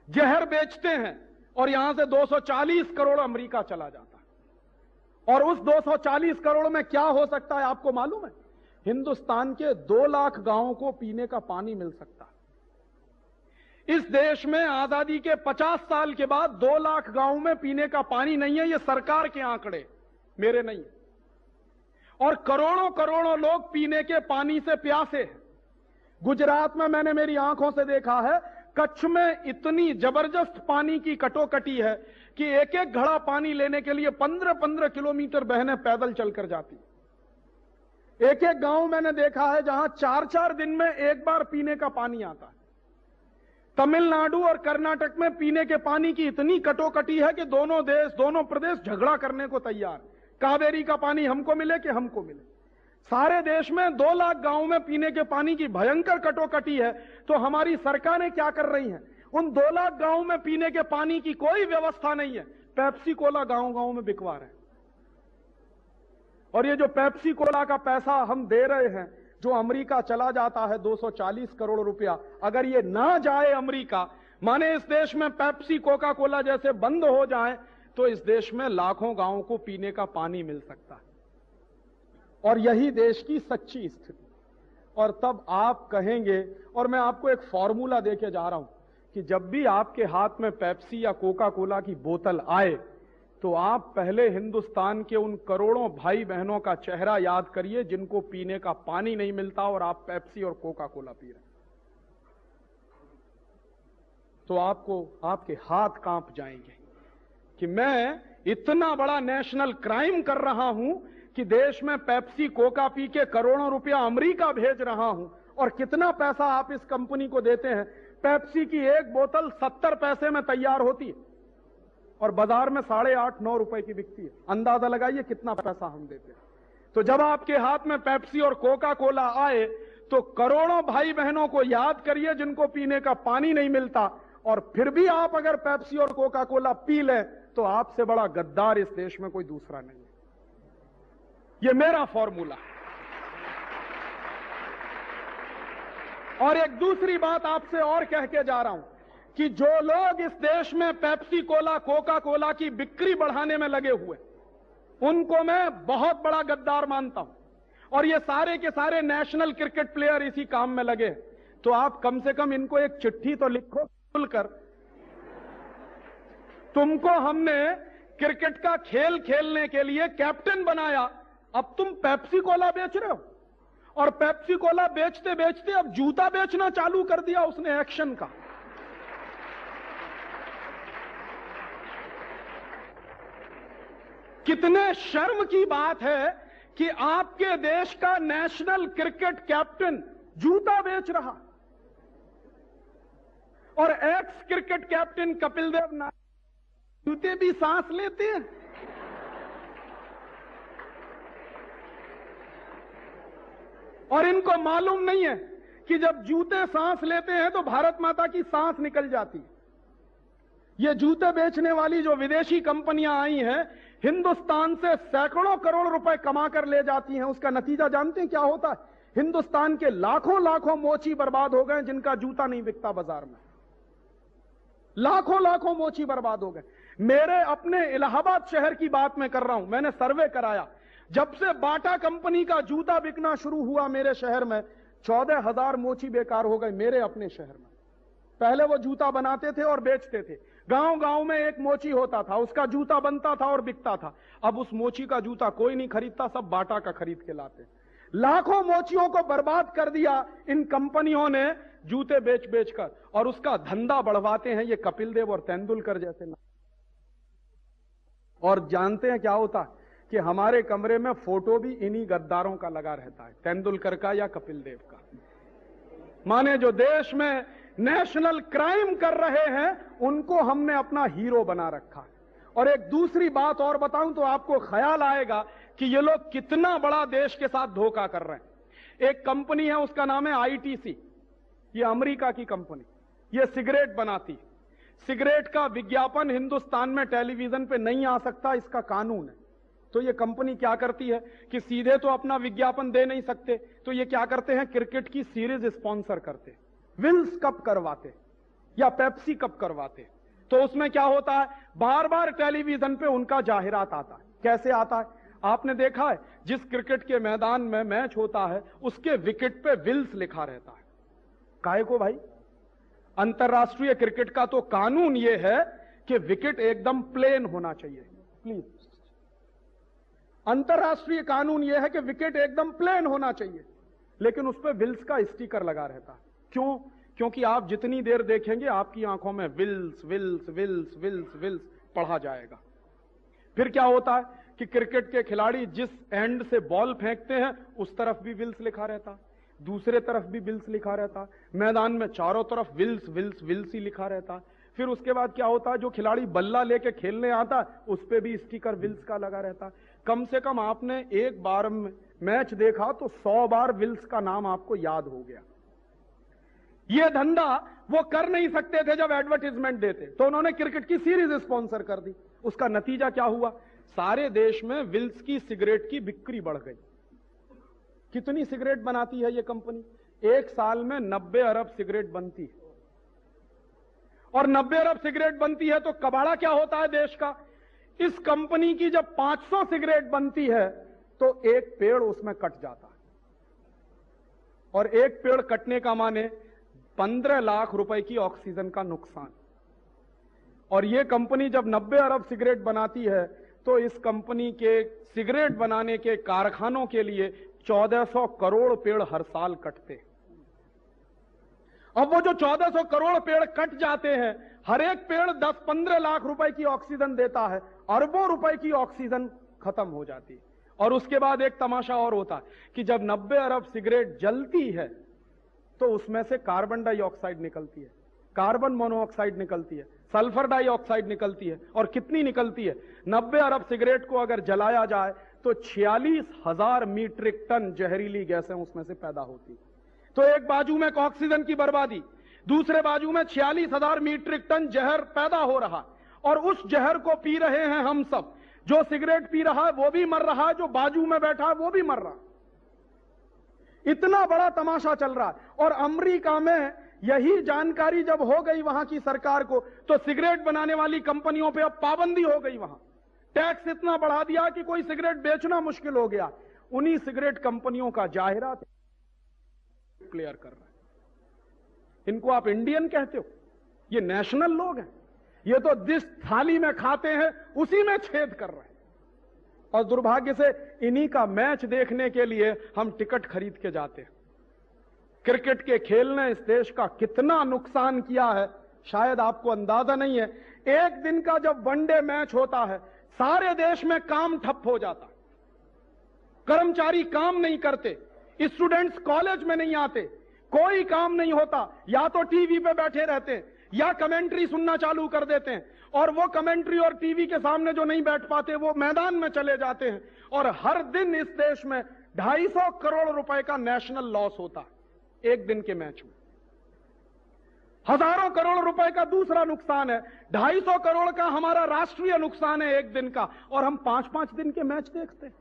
जहर बेचते हैं और यहां से 240 करोड़ अमेरिका चला जाता है। और उस 240 करोड़ में क्या हो सकता है आपको मालूम है? हिंदुस्तान के 2 लाख गांवों को पीने का पानी मिल सकता है। इस देश में आजादी के 50 साल के बाद 2 लाख गांवों में पीने का पानी नहीं है। ये सरकार के आंकड़े, मेरे नहीं। और करोड़ों करोड़ों लोग पीने के पानी से प्यासे हैं। गुजरात में मैंने मेरी आंखों से देखा है, कच्छ में इतनी जबरदस्त पानी की कटोकटी है कि एक एक घड़ा पानी लेने के लिए 15-15 किलोमीटर बहनें पैदल चलकर जाती। एक एक गांव मैंने देखा है जहां 4-4 दिन में एक बार पीने का पानी आता है। तमिलनाडु और कर्नाटक में पीने के पानी की इतनी कटोकटी है कि दोनों देश, दोनों प्रदेश झगड़ा करने को तैयार। कावेरी का पानी हमको मिले कि हमको मिले। सारे देश में 2 लाख गांवों में पीने के पानी की भयंकर कटोकटी है, तो हमारी सरकारें क्या कर रही हैं? उन 2 लाख गांवों में पीने के पानी की कोई व्यवस्था नहीं है। पेप्सी कोला गांव गांव में बिकवा रहे हैं। और ये जो पेप्सी कोला का पैसा हम दे रहे हैं, जो अमेरिका चला जाता है 240 करोड़ रुपया, अगर ये ना जाए अमेरिका, माने इस देश में पेप्सी कोका कोला जैसे बंद हो जाए, तो इस देश में लाखों गांवों को पीने का पानी मिल सकता है। और यही देश की सच्ची स्थिति। और तब आप कहेंगे, और मैं आपको एक फॉर्मूला देके जा रहा हूं कि जब भी आपके हाथ में पेप्सी या कोका कोला की बोतल आए, तो आप पहले हिंदुस्तान के उन करोड़ों भाई बहनों का चेहरा याद करिए जिनको पीने का पानी नहीं मिलता और आप पेप्सी और कोका कोला पी रहे हैं। तो आपको, आपके हाथ कांप जाएंगे कि मैं इतना बड़ा नेशनल क्राइम कर रहा हूं कि देश में पेप्सी कोका पी के करोड़ों रुपया अमेरिका भेज रहा हूं। और कितना पैसा आप इस कंपनी को देते हैं? पेप्सी की एक बोतल 70 पैसे में तैयार होती है और बाजार में 8.5-9 रुपए की बिकती है। अंदाजा लगाइए कितना पैसा हम देते हैं। तो जब आपके हाथ में पेप्सी और कोका कोला आए, तो करोड़ों भाई बहनों को याद करिए जिनको पीने का पानी नहीं मिलता। और फिर भी आप अगर पेप्सी और कोका कोला पी लें, तो आपसे बड़ा गद्दार इस देश में कोई दूसरा नहीं है। ये मेरा फॉर्मूला है। और एक दूसरी बात आपसे और कह के जा रहा हूं कि जो लोग इस देश में पेप्सी कोला, कोका कोला की बिक्री बढ़ाने में लगे हुए, उनको मैं बहुत बड़ा गद्दार मानता हूं। और ये सारे के सारे नेशनल क्रिकेट प्लेयर इसी काम में लगे। तो आप कम से कम इनको एक चिट्ठी तो लिखो खुलकर, तुमको हमने क्रिकेट का खेल खेलने के लिए कैप्टन बनाया, अब तुम पेप्सी कोला बेच रहे हो। और पेप्सी कोला बेचते बेचते अब जूता बेचना चालू कर दिया उसने, एक्शन का। कितने शर्म की बात है कि आपके देश का नेशनल क्रिकेट कैप्टन जूता बेच रहा। और x cricket captain Kapil Dev ना जूते भी सांस लेते हैं। और इनको मालूम नहीं है कि जब जूते सांस लेते हैं तो भारत माता की सांस निकल जाती है। ये जूते बेचने वाली जो विदेशी कंपनियां आई हैं, हिंदुस्तान से सैकड़ों करोड़ रुपए कमा कर ले जाती हैं। उसका नतीजा जानते हैं क्या होता है? हिंदुस्तान के लाखों लाखों मोची बर्बाद हो गए जिनका जूता नहीं बिकता बाजार में। लाखों लाखों मोची बर्बाद हो गए। मेरे अपने इलाहाबाद शहर की बात मैं कर रहा हूं। मैंने सर्वे कराया, जब से बाटा कंपनी का जूता बिकना शुरू हुआ मेरे शहर में, 14,000 मोची बेकार हो गए मेरे अपने शहर में। पहले वो जूता बनाते थे और बेचते थे। गांव गांव में एक मोची होता था, उसका जूता बनता था और बिकता था। अब उस मोची का जूता कोई नहीं खरीदता, सब बाटा का खरीद के लाते। लाखों मोचियों को बर्बाद कर दिया इन कंपनियों ने जूते बेच बेच कर। और उसका धंधा बढ़वाते हैं ये कपिल देव और तेंदुलकर जैसे ना। और जानते हैं क्या होता है कि हमारे कमरे में फोटो भी इन्हीं गद्दारों का लगा रहता है, तेंदुलकर का या कपिल देव का। माने जो देश में नेशनल क्राइम कर रहे हैं, उनको हमने अपना हीरो बना रखा। और एक दूसरी बात और बताऊं तो आपको ख्याल आएगा कि ये लोग कितना बड़ा देश के साथ धोखा कर रहे हैं। एक कंपनी है, उसका नाम है आईटीसी। ये अमेरिका की कंपनी, ये सिगरेट बनाती। सिगरेट का विज्ञापन हिंदुस्तान में टेलीविजन पे नहीं आ सकता, इसका कानून है। तो ये कंपनी क्या करती है कि सीधे तो अपना विज्ञापन दे नहीं सकते, तो ये क्या करते हैं, क्रिकेट की सीरीज स्पॉन्सर करते, विल्स कप करवाते या पेप्सी कप करवाते। तो उसमें क्या होता है, बार बार टेलीविजन पे उनका जाहिरात आता है। कैसे आता है? आपने देखा है जिस क्रिकेट के मैदान में मैच होता है उसके विकेट पे विल्स लिखा रहता है। काहे को भाई? अंतरराष्ट्रीय क्रिकेट का तो कानून यह है कि विकेट एकदम प्लेन होना चाहिए। प्लीज, अंतरराष्ट्रीय कानून यह है कि विकेट एकदम प्लेन होना चाहिए, लेकिन उस पर विल्स का स्टिकर लगा रहता है। क्यों? क्योंकि आप जितनी देर देखेंगे आपकी आंखों में Wills Wills Wills Wills Wills पढ़ा जाएगा। फिर क्या होता है कि क्रिकेट के खिलाड़ी जिस एंड से बॉल फेंकते हैं उस तरफ भी विल्स लिखा रहता, दूसरे तरफ भी विल्स लिखा रहता, मैदान में चारों तरफ विल्स विल्स विल्स ही लिखा रहता। फिर उसके बाद क्या होता है, जो खिलाड़ी बल्ला लेके खेलने आता उस पे भी स्टिकर विल्स का लगा रहता। कम से कम आपने एक बार मैच देखा तो 100 बार विल्स का नाम आपको याद हो गया। यह धंधा वो कर नहीं सकते थे जब एडवर्टाइजमेंट देते, तो उन्होंने क्रिकेट की सीरीज स्पॉन्सर कर दी। उसका नतीजा क्या हुआ? सारे देश में विल्स की सिगरेट की बिक्री बढ़ गई। कितनी सिगरेट बनाती है यह कंपनी? एक साल में 90 अरब सिगरेट बनती है। और 90 अरब सिगरेट बनती है तो कबाड़ा क्या होता है देश का? इस कंपनी की जब 500 सिगरेट बनती है तो एक पेड़ उसमें कट जाता है, और एक पेड़ कटने का माने 15 लाख रुपए की ऑक्सीजन का नुकसान। और यह कंपनी जब 90 अरब सिगरेट बनाती है तो इस कंपनी के सिगरेट बनाने के कारखानों के लिए 1400 करोड़ पेड़ हर साल कटते हैं। अब वो जो 1400 करोड़ पेड़ कट जाते हैं, हर एक पेड़ 10-15 लाख रुपए की ऑक्सीजन देता है, अरबों रुपए की ऑक्सीजन खत्म हो जाती है। और उसके बाद एक तमाशा और होता है कि जब 90 अरब सिगरेट जलती है तो उसमें से कार्बन डाइऑक्साइड निकलती है, कार्बन मोनोऑक्साइड निकलती है, सल्फर डाइऑक्साइड निकलती है। और कितनी निकलती है? 90 अरब सिगरेट को अगर जलाया जाए तो 46,000 मीट्रिक टन जहरीली गैसें उसमें से पैदा होती। तो एक बाजू में ऑक्सीजन की बर्बादी, दूसरे बाजू में 46,000 मीट्रिक टन जहर पैदा हो रहा, और उस जहर को पी रहे हैं हम सब। जो सिगरेट पी रहा है वो भी मर रहा है, जो बाजू में बैठा है वो भी मर रहा है। इतना बड़ा तमाशा चल रहा है। और अमेरिका में यही जानकारी जब हो गई वहां की सरकार को, तो सिगरेट बनाने वाली कंपनियों पे अब पाबंदी हो गई। वहां टैक्स इतना बढ़ा दिया कि कोई सिगरेट बेचना मुश्किल हो गया। उन्हीं सिगरेट कंपनियों का जाहिरात क्लियर कर रहा है। इनको आप इंडियन कहते हो? ये नेशनल लोग हैं। ये तो जिस थाली में खाते हैं उसी में छेद कर रहे हैं। और दुर्भाग्य से इन्हीं का मैच देखने के लिए हम टिकट खरीद के जाते हैं। क्रिकेट के खेल ने इस देश का कितना नुकसान किया है शायद आपको अंदाजा नहीं है। एक दिन का जब वनडे मैच होता है सारे देश में काम ठप हो जाता, कर्मचारी काम नहीं करते, स्टूडेंट्स कॉलेज में नहीं आते, कोई काम नहीं होता, या तो टीवी पे बैठे रहते हैं या कमेंट्री सुनना चालू कर देते हैं। और वो कमेंट्री और टीवी के सामने जो नहीं बैठ पाते वो मैदान में चले जाते हैं। और हर दिन इस देश में 250 करोड़ रुपए का नेशनल लॉस होता है एक दिन के मैच में। हजारों करोड़ रुपए का दूसरा नुकसान है, 250 करोड़ का हमारा राष्ट्रीय नुकसान है एक दिन का, और हम 5-5 दिन के मैच देखते हैं।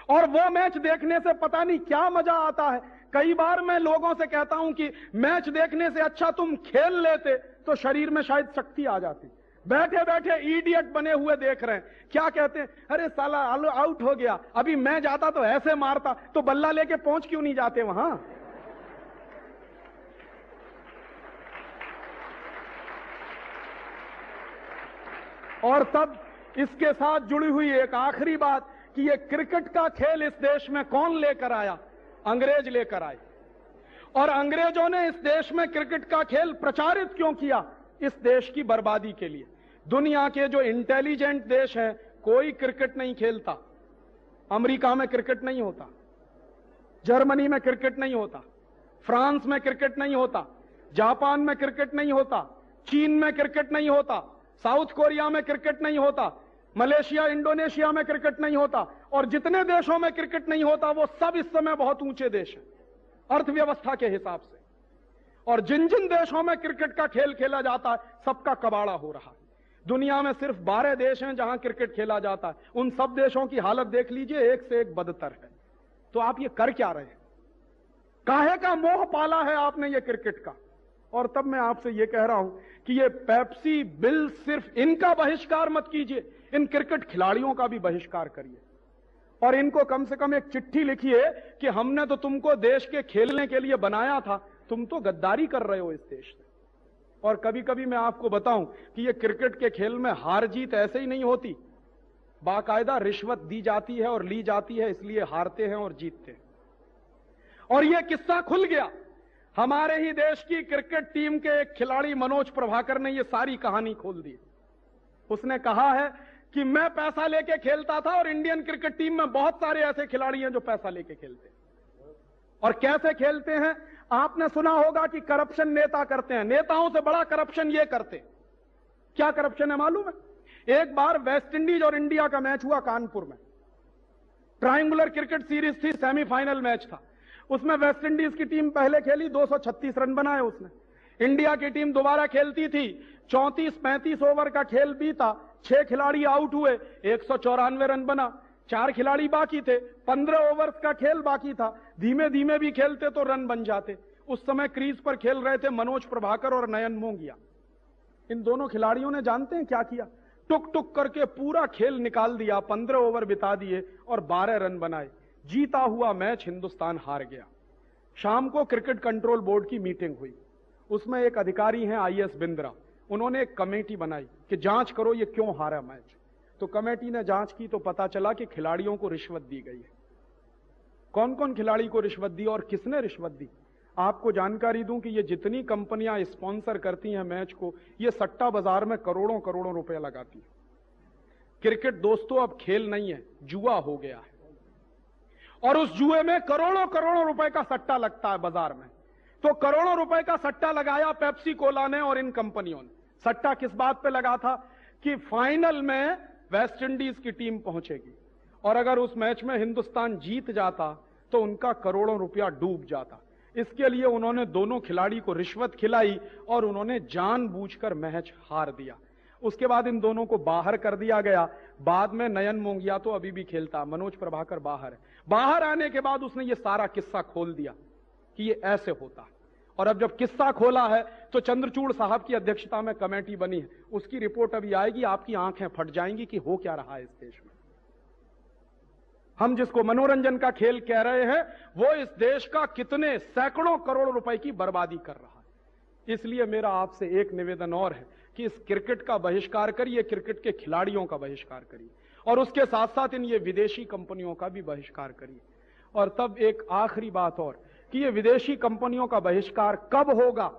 और वो मैच देखने से पता नहीं क्या मजा आता है। कई बार मैं लोगों से कहता हूं कि मैच देखने से अच्छा तुम खेल लेते तो शरीर में शायद शक्ति आ जाती। बैठे बैठे इडियट बने हुए देख रहे हैं, क्या कहते हैं, अरे साला आउट हो गया, अभी मैं जाता तो ऐसे मारता, तो बल्ला लेके पहुंच क्यों नहीं जाते वहां? और तब इसके साथ जुड़ी हुई एक आखिरी बात कि ये क्रिकेट का खेल इस देश में कौन लेकर आया? अंग्रेज लेकर आए। और अंग्रेजों ने इस देश में क्रिकेट का खेल प्रचारित क्यों किया? इस देश की बर्बादी के लिए। दुनिया के जो इंटेलिजेंट देश हैं कोई क्रिकेट नहीं खेलता। अमेरिका में क्रिकेट नहीं होता, जर्मनी में क्रिकेट नहीं होता, फ्रांस में क्रिकेट नहीं होता, जापान में क्रिकेट नहीं होता, चीन में क्रिकेट नहीं होता, साउथ कोरिया में क्रिकेट नहीं होता, मलेशिया इंडोनेशिया में क्रिकेट नहीं होता। और जितने देशों में क्रिकेट नहीं होता वो सब इस समय बहुत ऊंचे देश हैं अर्थव्यवस्था के हिसाब से। और जिन जिन देशों में क्रिकेट का खेल खेला जाता है सबका कबाड़ा हो रहा है। दुनिया में सिर्फ 12 देश हैं जहां क्रिकेट खेला जाता है, उन सब देशों की हालत देख लीजिए, एक से एक बदतर है। तो आप ये कर क्या रहे हैं? काहे का मोह पाला है आपने ये क्रिकेट का? और तब मैं आपसे यह कह रहा हूं कि ये पेप्सी बिल सिर्फ इनका बहिष्कार मत कीजिए, इन क्रिकेट खिलाड़ियों का भी बहिष्कार करिए और इनको कम से कम एक चिट्ठी लिखिए कि हमने तो तुमको देश के खेलने के लिए बनाया था, तुम तो गद्दारी कर रहे हो इस देश से। और कभी कभी मैं आपको बताऊं कि ये क्रिकेट के खेल में हार जीत ऐसे ही नहीं होती, बाकायदा रिश्वत दी जाती है और ली जाती है, इसलिए हारते हैं और जीतते हैं। और यह किस्सा खुल गया, हमारे ही देश की क्रिकेट टीम के एक खिलाड़ी मनोज प्रभाकर ने यह सारी कहानी खोल दी। उसने कहा है कि मैं पैसा लेके खेलता था और इंडियन क्रिकेट टीम में बहुत सारे ऐसे खिलाड़ी हैं जो पैसा लेके खेलते हैं। और कैसे खेलते हैं? आपने सुना होगा कि करप्शन नेता करते हैं, नेताओं से बड़ा करप्शन ये करते। क्या करप्शन है मालूम है? एक बार वेस्ट इंडीज और इंडिया का मैच हुआ कानपुर में, ट्रायंगुलर क्रिकेट सीरीज थी, सेमीफाइनल मैच था। उसमें वेस्ट इंडीज की टीम पहले खेली, 236 रन बनाए उसने। इंडिया की टीम दोबारा खेलती थी, 34-35 ओवर का खेल बीता, 6 खिलाड़ी आउट हुए, 194 रन बना, 4 खिलाड़ी बाकी थे, 15 ओवर्स का खेल बाकी था। धीमे धीमे भी खेलते तो रन बन जाते। उस समय क्रीज पर खेल रहे थे मनोज प्रभाकर और नयन मोंगिया। इन दोनों खिलाड़ियों ने जानते हैं क्या किया? टुक टुक करके पूरा खेल निकाल दिया, 15 ओवर बिता दिए और 12 रन बनाए। जीता हुआ मैच हिंदुस्तान हार गया। शाम को क्रिकेट कंट्रोल बोर्ड की मीटिंग हुई, उसमें एक अधिकारी हैं IS बिंद्रा, उन्होंने एक कमेटी बनाई कि जांच करो ये क्यों हारा मैच। तो कमेटी ने जांच की तो पता चला कि खिलाड़ियों को रिश्वत दी गई है। कौन कौन खिलाड़ी को रिश्वत दी और किसने रिश्वत दी? आपको जानकारी दूं कि ये जितनी कंपनियां स्पॉन्सर करती हैं मैच को, ये सट्टा बाजार में करोड़ों करोड़ों रुपए लगाती है। क्रिकेट दोस्तों अब खेल नहीं है, जुआ हो गया है और उस जुए में करोड़ों करोड़ों रुपए का सट्टा लगता है बाजार में। तो करोड़ों रुपए का सट्टा लगाया पेप्सी कोला ने और इन कंपनियों ने। सट्टा किस बात पे लगा था? कि फाइनल में वेस्ट इंडीज की टीम पहुंचेगी और अगर उस मैच में हिंदुस्तान जीत जाता तो उनका करोड़ों रुपया डूब जाता। इसके लिए उन्होंने दोनों खिलाड़ी को रिश्वत खिलाई और उन्होंने जानबूझकर मैच हार दिया। उसके बाद इन दोनों को बाहर कर दिया गया। बाद में नयन मोंगिया तो अभी भी खेलता, मनोज प्रभाकर बाहर है। बाहर आने के बाद उसने ये सारा किस्सा खोल दिया कि ये ऐसे होता है। और अब जब किस्सा खोला है तो चंद्रचूड़ साहब की अध्यक्षता में कमेटी बनी है, उसकी रिपोर्ट अभी आएगी, आपकी आंखें फट जाएंगी कि हो क्या रहा है इस देश में। हम जिसको मनोरंजन का खेल कह रहे हैं वो इस देश का कितने सैकड़ों करोड़ रुपए की बर्बादी कर रहा है। इसलिए मेरा आपसे एक निवेदन और है कि इस क्रिकेट का बहिष्कार करिए, क्रिकेट के खिलाड़ियों का बहिष्कार करिए और उसके साथ साथ इन ये विदेशी कंपनियों का भी बहिष्कार करिए। और तब एक आखिरी बात और कि ये विदेशी कंपनियों का बहिष्कार कब होगा?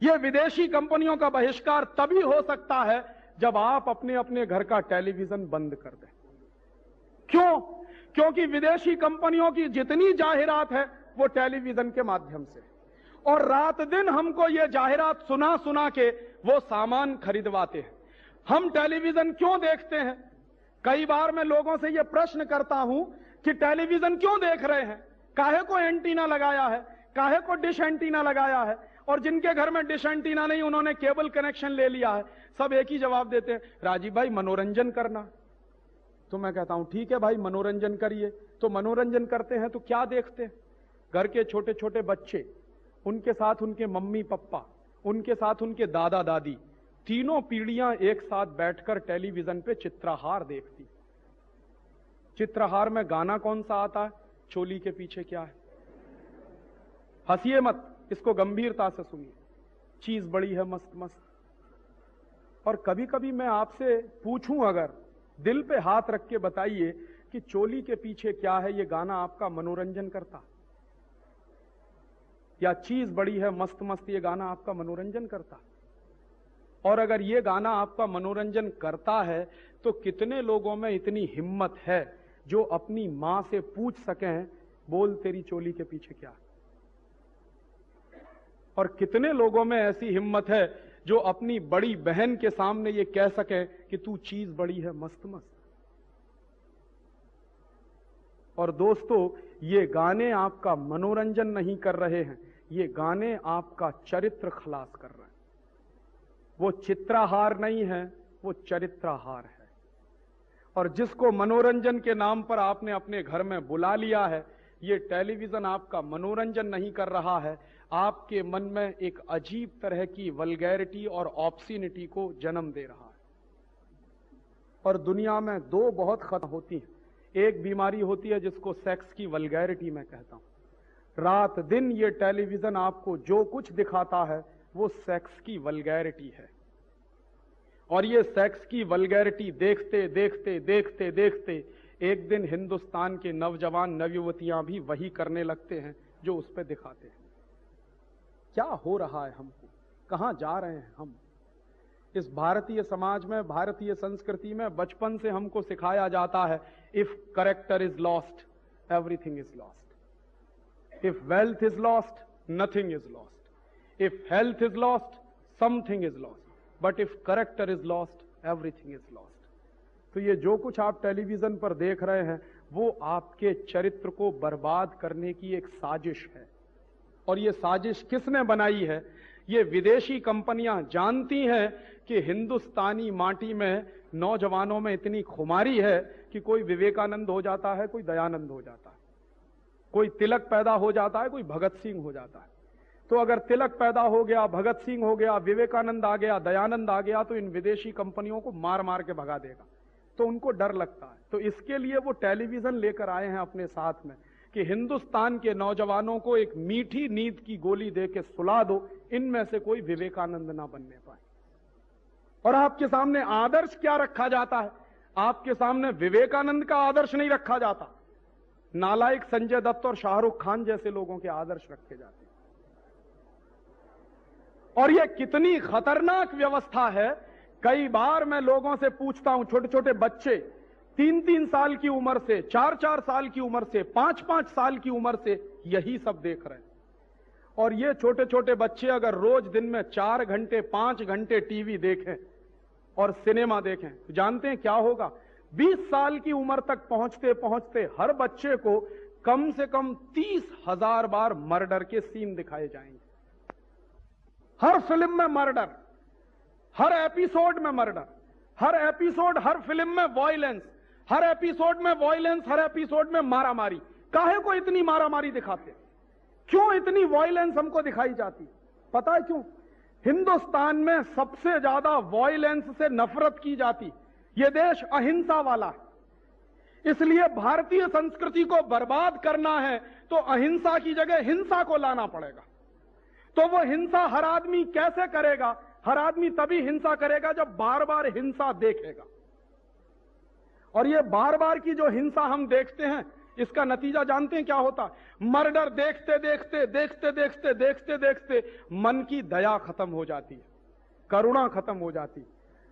ये विदेशी कंपनियों का बहिष्कार तभी हो सकता है जब आप अपने अपने घर का टेलीविजन बंद कर दें। क्यों? क्योंकि विदेशी कंपनियों की जितनी जाहिरात है वो टेलीविजन के माध्यम से, और रात दिन हमको ये जाहिरात सुना सुना के वो सामान खरीदवाते हैं। हम टेलीविजन क्यों देखते हैं? कई बार मैं लोगों से ये प्रश्न करता हूं कि टेलीविजन क्यों देख रहे हैं, काहे को एंटीना लगाया है, काहे को डिश एंटीना लगाया है, और जिनके घर में डिश एंटीना नहीं उन्होंने केबल कनेक्शन ले लिया है, सब एक ही जवाब देते हैं, राजीव भाई मनोरंजन करना। तो मैं कहता हूं ठीक है भाई मनोरंजन करिए। तो मनोरंजन करते हैं तो क्या देखते हैं? घर के छोटे छोटे बच्चे, उनके साथ उनके मम्मी पापा, उनके साथ उनके दादा दादी, तीनों पीढ़ियां एक साथ बैठकर टेलीविजन पे चित्रहार देखती। चित्रहार में गाना कौन सा आता है? चोली के पीछे क्या है। हंसिए मत, इसको गंभीरता से सुनिए। चीज बड़ी है मस्त मस्त। और कभी कभी मैं आपसे पूछूं, अगर दिल पे हाथ रख के बताइए कि चोली के पीछे क्या है, ये गाना आपका मनोरंजन करता, या चीज बड़ी है मस्त मस्त ये गाना आपका मनोरंजन करता? और अगर ये गाना आपका मनोरंजन करता है तो कितने लोगों में इतनी हिम्मत है जो अपनी मां से पूछ सकें, बोल तेरी चोली के पीछे क्या? और कितने लोगों में ऐसी हिम्मत है जो अपनी बड़ी बहन के सामने ये कह सके कि तू चीज बड़ी है मस्त मस्त? और दोस्तों, ये गाने आपका मनोरंजन नहीं कर रहे हैं, ये गाने आपका चरित्र खलास कर रहे हैं। वो चित्रहार नहीं है, वो चरित्रहार है। और जिसको मनोरंजन के नाम पर आपने अपने घर में बुला लिया है, ये टेलीविजन आपका मनोरंजन नहीं कर रहा है, आपके मन में एक अजीब तरह की वल्गैरिटी और ऑब्सिनिटी को जन्म दे रहा है। और दुनिया में दो बहुत खत्म होती हैं। एक बीमारी होती है जिसको सेक्स की वल्गैरिटी मैं कहता हूं। रात दिन ये टेलीविजन आपको जो कुछ दिखाता है वो सेक्स की वल्गैरिटी है। और ये सेक्स की वल्गैरिटी देखते देखते देखते देखते एक दिन हिंदुस्तान के नौजवान नवयुवतियां भी वही करने लगते हैं जो उस पर दिखाते हैं। क्या हो रहा है हमको? कहां जा रहे हैं हम? इस भारतीय समाज में, भारतीय संस्कृति में बचपन से हमको सिखाया जाता है, if character is lost everything is lost, if wealth is lost nothing is lost, if health is lost something is lost, but if character is lost everything is lost. तो ये जो कुछ आप टेलीविजन पर देख रहे हैं वो आपके चरित्र को बर्बाद करने की एक साजिश है। और ये साजिश किसने बनाई है? ये विदेशी कंपनियां जानती हैं कि हिंदुस्तानी माटी में नौजवानों में इतनी खुमारी है कि कोई विवेकानंद हो जाता है, कोई दयानंद हो जाता है, कोई तिलक पैदा हो जाता है, कोई भगत सिंह हो जाता है। तो अगर तिलक पैदा हो गया, भगत सिंह हो गया, विवेकानंद आ गया, दयानंद आ गया, तो इन विदेशी कंपनियों को मार मार के भगा देगा। तो उनको डर लगता है। तो इसके लिए वो टेलीविजन लेकर आए हैं अपने साथ में कि हिंदुस्तान के नौजवानों को एक मीठी नींद की गोली दे के सुला दो, इनमें से कोई विवेकानंद ना बनने पाए। और आपके सामने आदर्श क्या रखा जाता है? आपके सामने विवेकानंद का आदर्श नहीं रखा जाता, नालायक संजय दत्त और शाहरुख खान जैसे लोगों के आदर्श रखे जाते हैं। और यह कितनी खतरनाक व्यवस्था है। कई बार मैं लोगों से पूछता हूं, छोटे छोटे बच्चे 3-3 साल की उम्र से, 4-4 साल की उम्र से, 5-5 साल की उम्र से यही सब देख रहे हैं। और ये छोटे छोटे बच्चे अगर रोज दिन में 4 घंटे 5 घंटे टीवी देखें और सिनेमा देखें तो जानते हैं क्या होगा? 20 साल की उम्र तक पहुंचते पहुंचते हर बच्चे को कम से कम 30,000 बार मर्डर के सीन दिखाए जाएंगे। हर फिल्म में मर्डर, हर एपिसोड में मर्डर, हर एपिसोड, हर फिल्म में वॉयलेंस, हर एपिसोड में वॉयलेंस, हर एपिसोड में मारामारी। काहे को इतनी मारामारी दिखाते? क्यों इतनी वॉयलेंस हमको दिखाई जाती? पता है क्यों? हिंदुस्तान में सबसे ज्यादा वॉयलेंस से नफरत की जाती। यह देश अहिंसा वाला है, इसलिए भारतीय संस्कृति को बर्बाद करना है तो अहिंसा की जगह हिंसा को लाना पड़ेगा। तो वो हिंसा हर आदमी कैसे करेगा? हर आदमी तभी हिंसा करेगा जब बार बार हिंसा देखेगा। और ये बार बार की जो हिंसा हम देखते हैं, इसका नतीजा जानते हैं क्या होता है? मर्डर देखते देखते देखते देखते देखते देखते मन की दया खत्म हो जाती है, करुणा खत्म हो जाती है।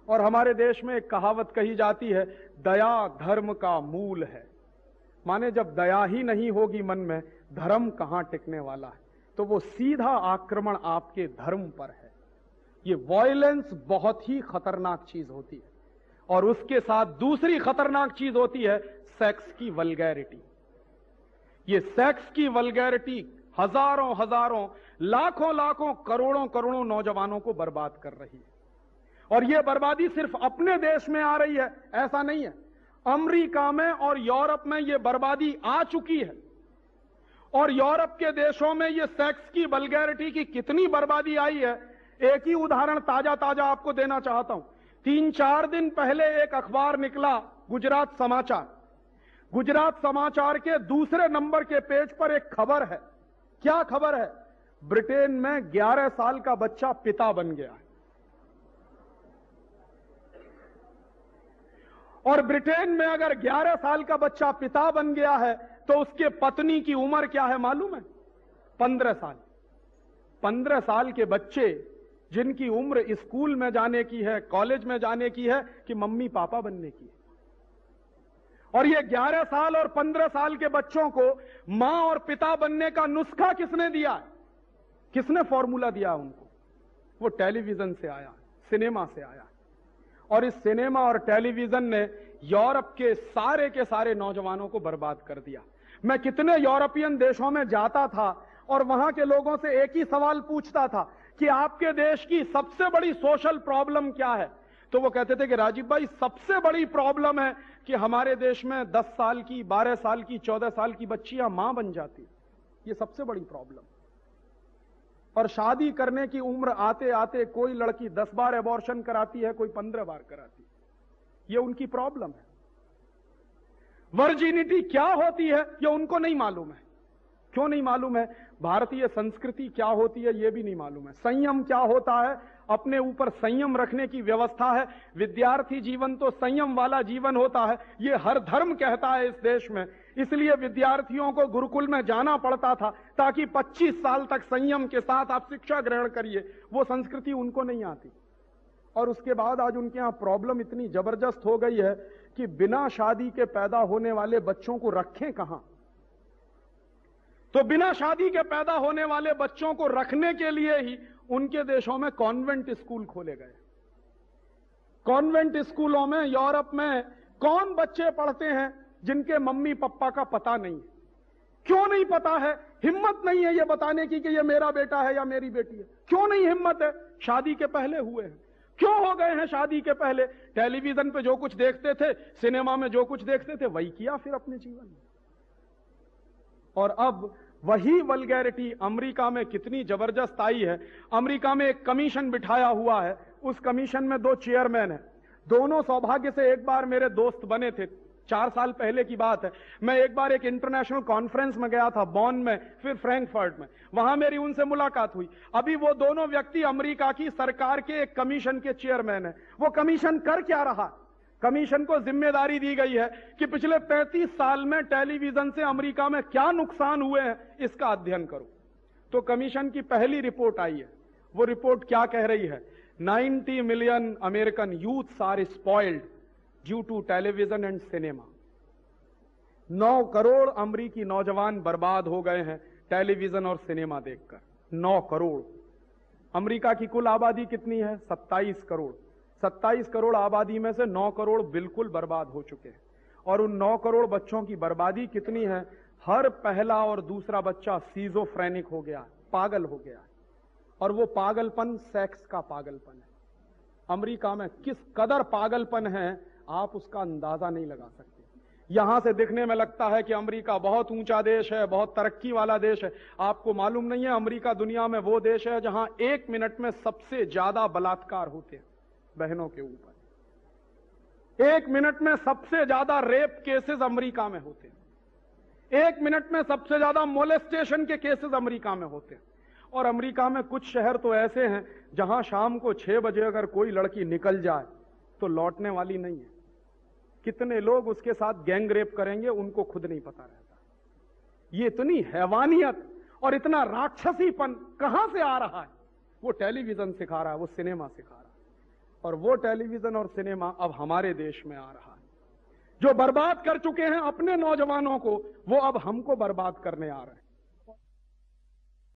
और हमारे देश में एक कहावत कही जाती है, दया धर्म का मूल है। माने जब दया ही नहीं होगी मन में, धर्म कहां टिकने वाला है? तो वो सीधा आक्रमण आपके धर्म पर है। ये वॉयलेंस बहुत ही खतरनाक चीज होती है। और उसके साथ दूसरी खतरनाक चीज होती है सेक्स की वल्गैरिटी। ये सेक्स की वल्गैरिटी हजारों हजारों, लाखों लाखों, करोड़ों करोड़ों नौजवानों को बर्बाद कर रही है। और यह बर्बादी सिर्फ अपने देश में आ रही है ऐसा नहीं है, अमेरिका में और यूरोप में यह बर्बादी आ चुकी है। और यूरोप के देशों में यह सेक्स की वल्गैरिटी की कितनी बर्बादी आई है, एक ही उदाहरण ताजा ताजा आपको देना चाहता हूं। 3-4 दिन पहले एक अखबार निकला, गुजरात समाचार। गुजरात समाचार के दूसरे नंबर के पेज पर एक खबर है। क्या खबर है? ब्रिटेन में 11 साल का बच्चा पिता बन गया है। और ब्रिटेन में अगर 11 साल का बच्चा पिता बन गया है तो उसके पत्नी की उम्र क्या है मालूम है? 15 साल। 15 साल के बच्चे जिनकी उम्र स्कूल में जाने की है, कॉलेज में जाने की है कि मम्मी पापा बनने की है। और ये 11 साल और 15 साल के बच्चों को मां और पिता बनने का नुस्खा किसने दिया है? किसने फॉर्मूला दिया उनको? वो टेलीविजन से आया, सिनेमा से आया। और इस सिनेमा और टेलीविजन ने यूरोप के सारे नौजवानों को बर्बाद कर दिया। मैं कितने यूरोपियन देशों में जाता था और वहां के लोगों से एक ही सवाल पूछता था कि आपके देश की सबसे बड़ी सोशल प्रॉब्लम क्या है? तो वो कहते थे कि राजीव भाई, सबसे बड़ी प्रॉब्लम है कि हमारे देश में 10 साल की, 12 साल की, 14 साल की बच्चियां मां बन जाती। ये सबसे बड़ी प्रॉब्लम। और शादी करने की उम्र आते आते कोई लड़की 10 बार एबॉर्शन कराती है, कोई 15 बार कराती है। ये उनकी प्रॉब्लम है। वर्जिनिटी क्या होती है ये उनको नहीं मालूम है। क्यों नहीं मालूम है? भारतीय संस्कृति क्या होती है ये भी नहीं मालूम है। संयम क्या होता है, अपने ऊपर संयम रखने की व्यवस्था है। विद्यार्थी जीवन तो संयम वाला जीवन होता है, ये हर धर्म कहता है इस देश में। इसलिए विद्यार्थियों को गुरुकुल में जाना पड़ता था ताकि 25 साल तक संयम के साथ आप शिक्षा ग्रहण करिए। वो संस्कृति उनको नहीं आती। और उसके बाद आज उनके यहां प्रॉब्लम इतनी जबरदस्त हो गई है कि बिना शादी के पैदा होने वाले बच्चों को रखें कहां। तो बिना शादी के पैदा होने वाले बच्चों को रखने के लिए ही उनके देशों में कॉन्वेंट स्कूल खोले गए। कॉन्वेंट स्कूलों में यूरोप में कौन बच्चे पढ़ते हैं जिनके मम्मी पापा का पता नहीं है? क्यों नहीं पता है? हिम्मत नहीं है ये बताने की कि ये मेरा बेटा है या मेरी बेटी है। क्यों नहीं हिम्मत है? शादी के पहले हुए हैं। क्यों हो गए हैं शादी के पहले? टेलीविजन पे जो कुछ देखते थे, सिनेमा में जो कुछ देखते थे, वही किया फिर अपने जीवन में। और अब वही वल्गैरिटी अमेरिका में कितनी जबरदस्त आई है। अमेरिका में एक कमीशन बिठाया हुआ है, उस कमीशन में 2 चेयरमैन हैं। दोनों सौभाग्य से एक बार मेरे दोस्त बने थे, 4 साल पहले की बात है। मैं एक बार एक इंटरनेशनल कॉन्फ्रेंस में गया था, बॉन में, फिर फ्रैंकफर्ट में। वहां मेरी उनसे मुलाकात हुई। अभी वो दोनों व्यक्ति अमेरिका की सरकार के एक कमीशन के चेयरमैन हैं। वो कमीशन कर क्या रहा? कमीशन को जिम्मेदारी दी गई है कि पिछले 35 साल में टेलीविजन से अमेरिका में क्या नुकसान हुए हैं इसका अध्ययन करो। तो कमीशन की पहली रिपोर्ट आई है। वो रिपोर्ट क्या कह रही है? 90 million American youths are spoiled due to television and cinema. 9 crore अमेरिकी नौजवान बर्बाद हो गए हैं टेलीविजन और सिनेमा देखकर। 9 करोड़। अमेरिका की कुल आबादी कितनी है? 27 करोड़। 27 करोड़ आबादी में से 9 करोड़ बिल्कुल बर्बाद हो चुके हैं। और उन 9 करोड़ बच्चों की बर्बादी कितनी है? हर पहला और दूसरा बच्चा सीजोफ्रेनिक हो गया, पागल हो गया। और वो पागलपन सेक्स का पागलपन है। अमेरिका में किस कदर पागलपन है आप उसका अंदाजा नहीं लगा सकते। यहां से दिखने में लगता है कि अमेरिका बहुत ऊंचा देश है, बहुत तरक्की वाला देश है। आपको मालूम नहीं है अमेरिका दुनिया में वो देश है जहां 1 मिनट में सबसे ज्यादा बलात्कार होते हैं बहनों के ऊपर। 1 मिनट में सबसे ज्यादा रेप केसेस अमेरिका में होते हैं। 1 मिनट में सबसे ज्यादा मोलेस्टेशन के केसेस अमेरिका में होते हैं। और अमेरिका में कुछ शहर तो ऐसे हैं जहां शाम को 6 बजे अगर कोई लड़की निकल जाए तो लौटने वाली नहीं है। कितने लोग उसके साथ गैंग रेप करेंगे उनको खुद नहीं पता रहता। ये इतनी हैवानियत और इतना राक्षसीपन कहां से आ रहा है? वो टेलीविजन सिखा रहा है, वो सिनेमा सिखा रहा है। और वो टेलीविजन और सिनेमा अब हमारे देश में आ रहा है। जो बर्बाद कर चुके हैं अपने नौजवानों को, वो अब हमको बर्बाद करने आ रहे हैं।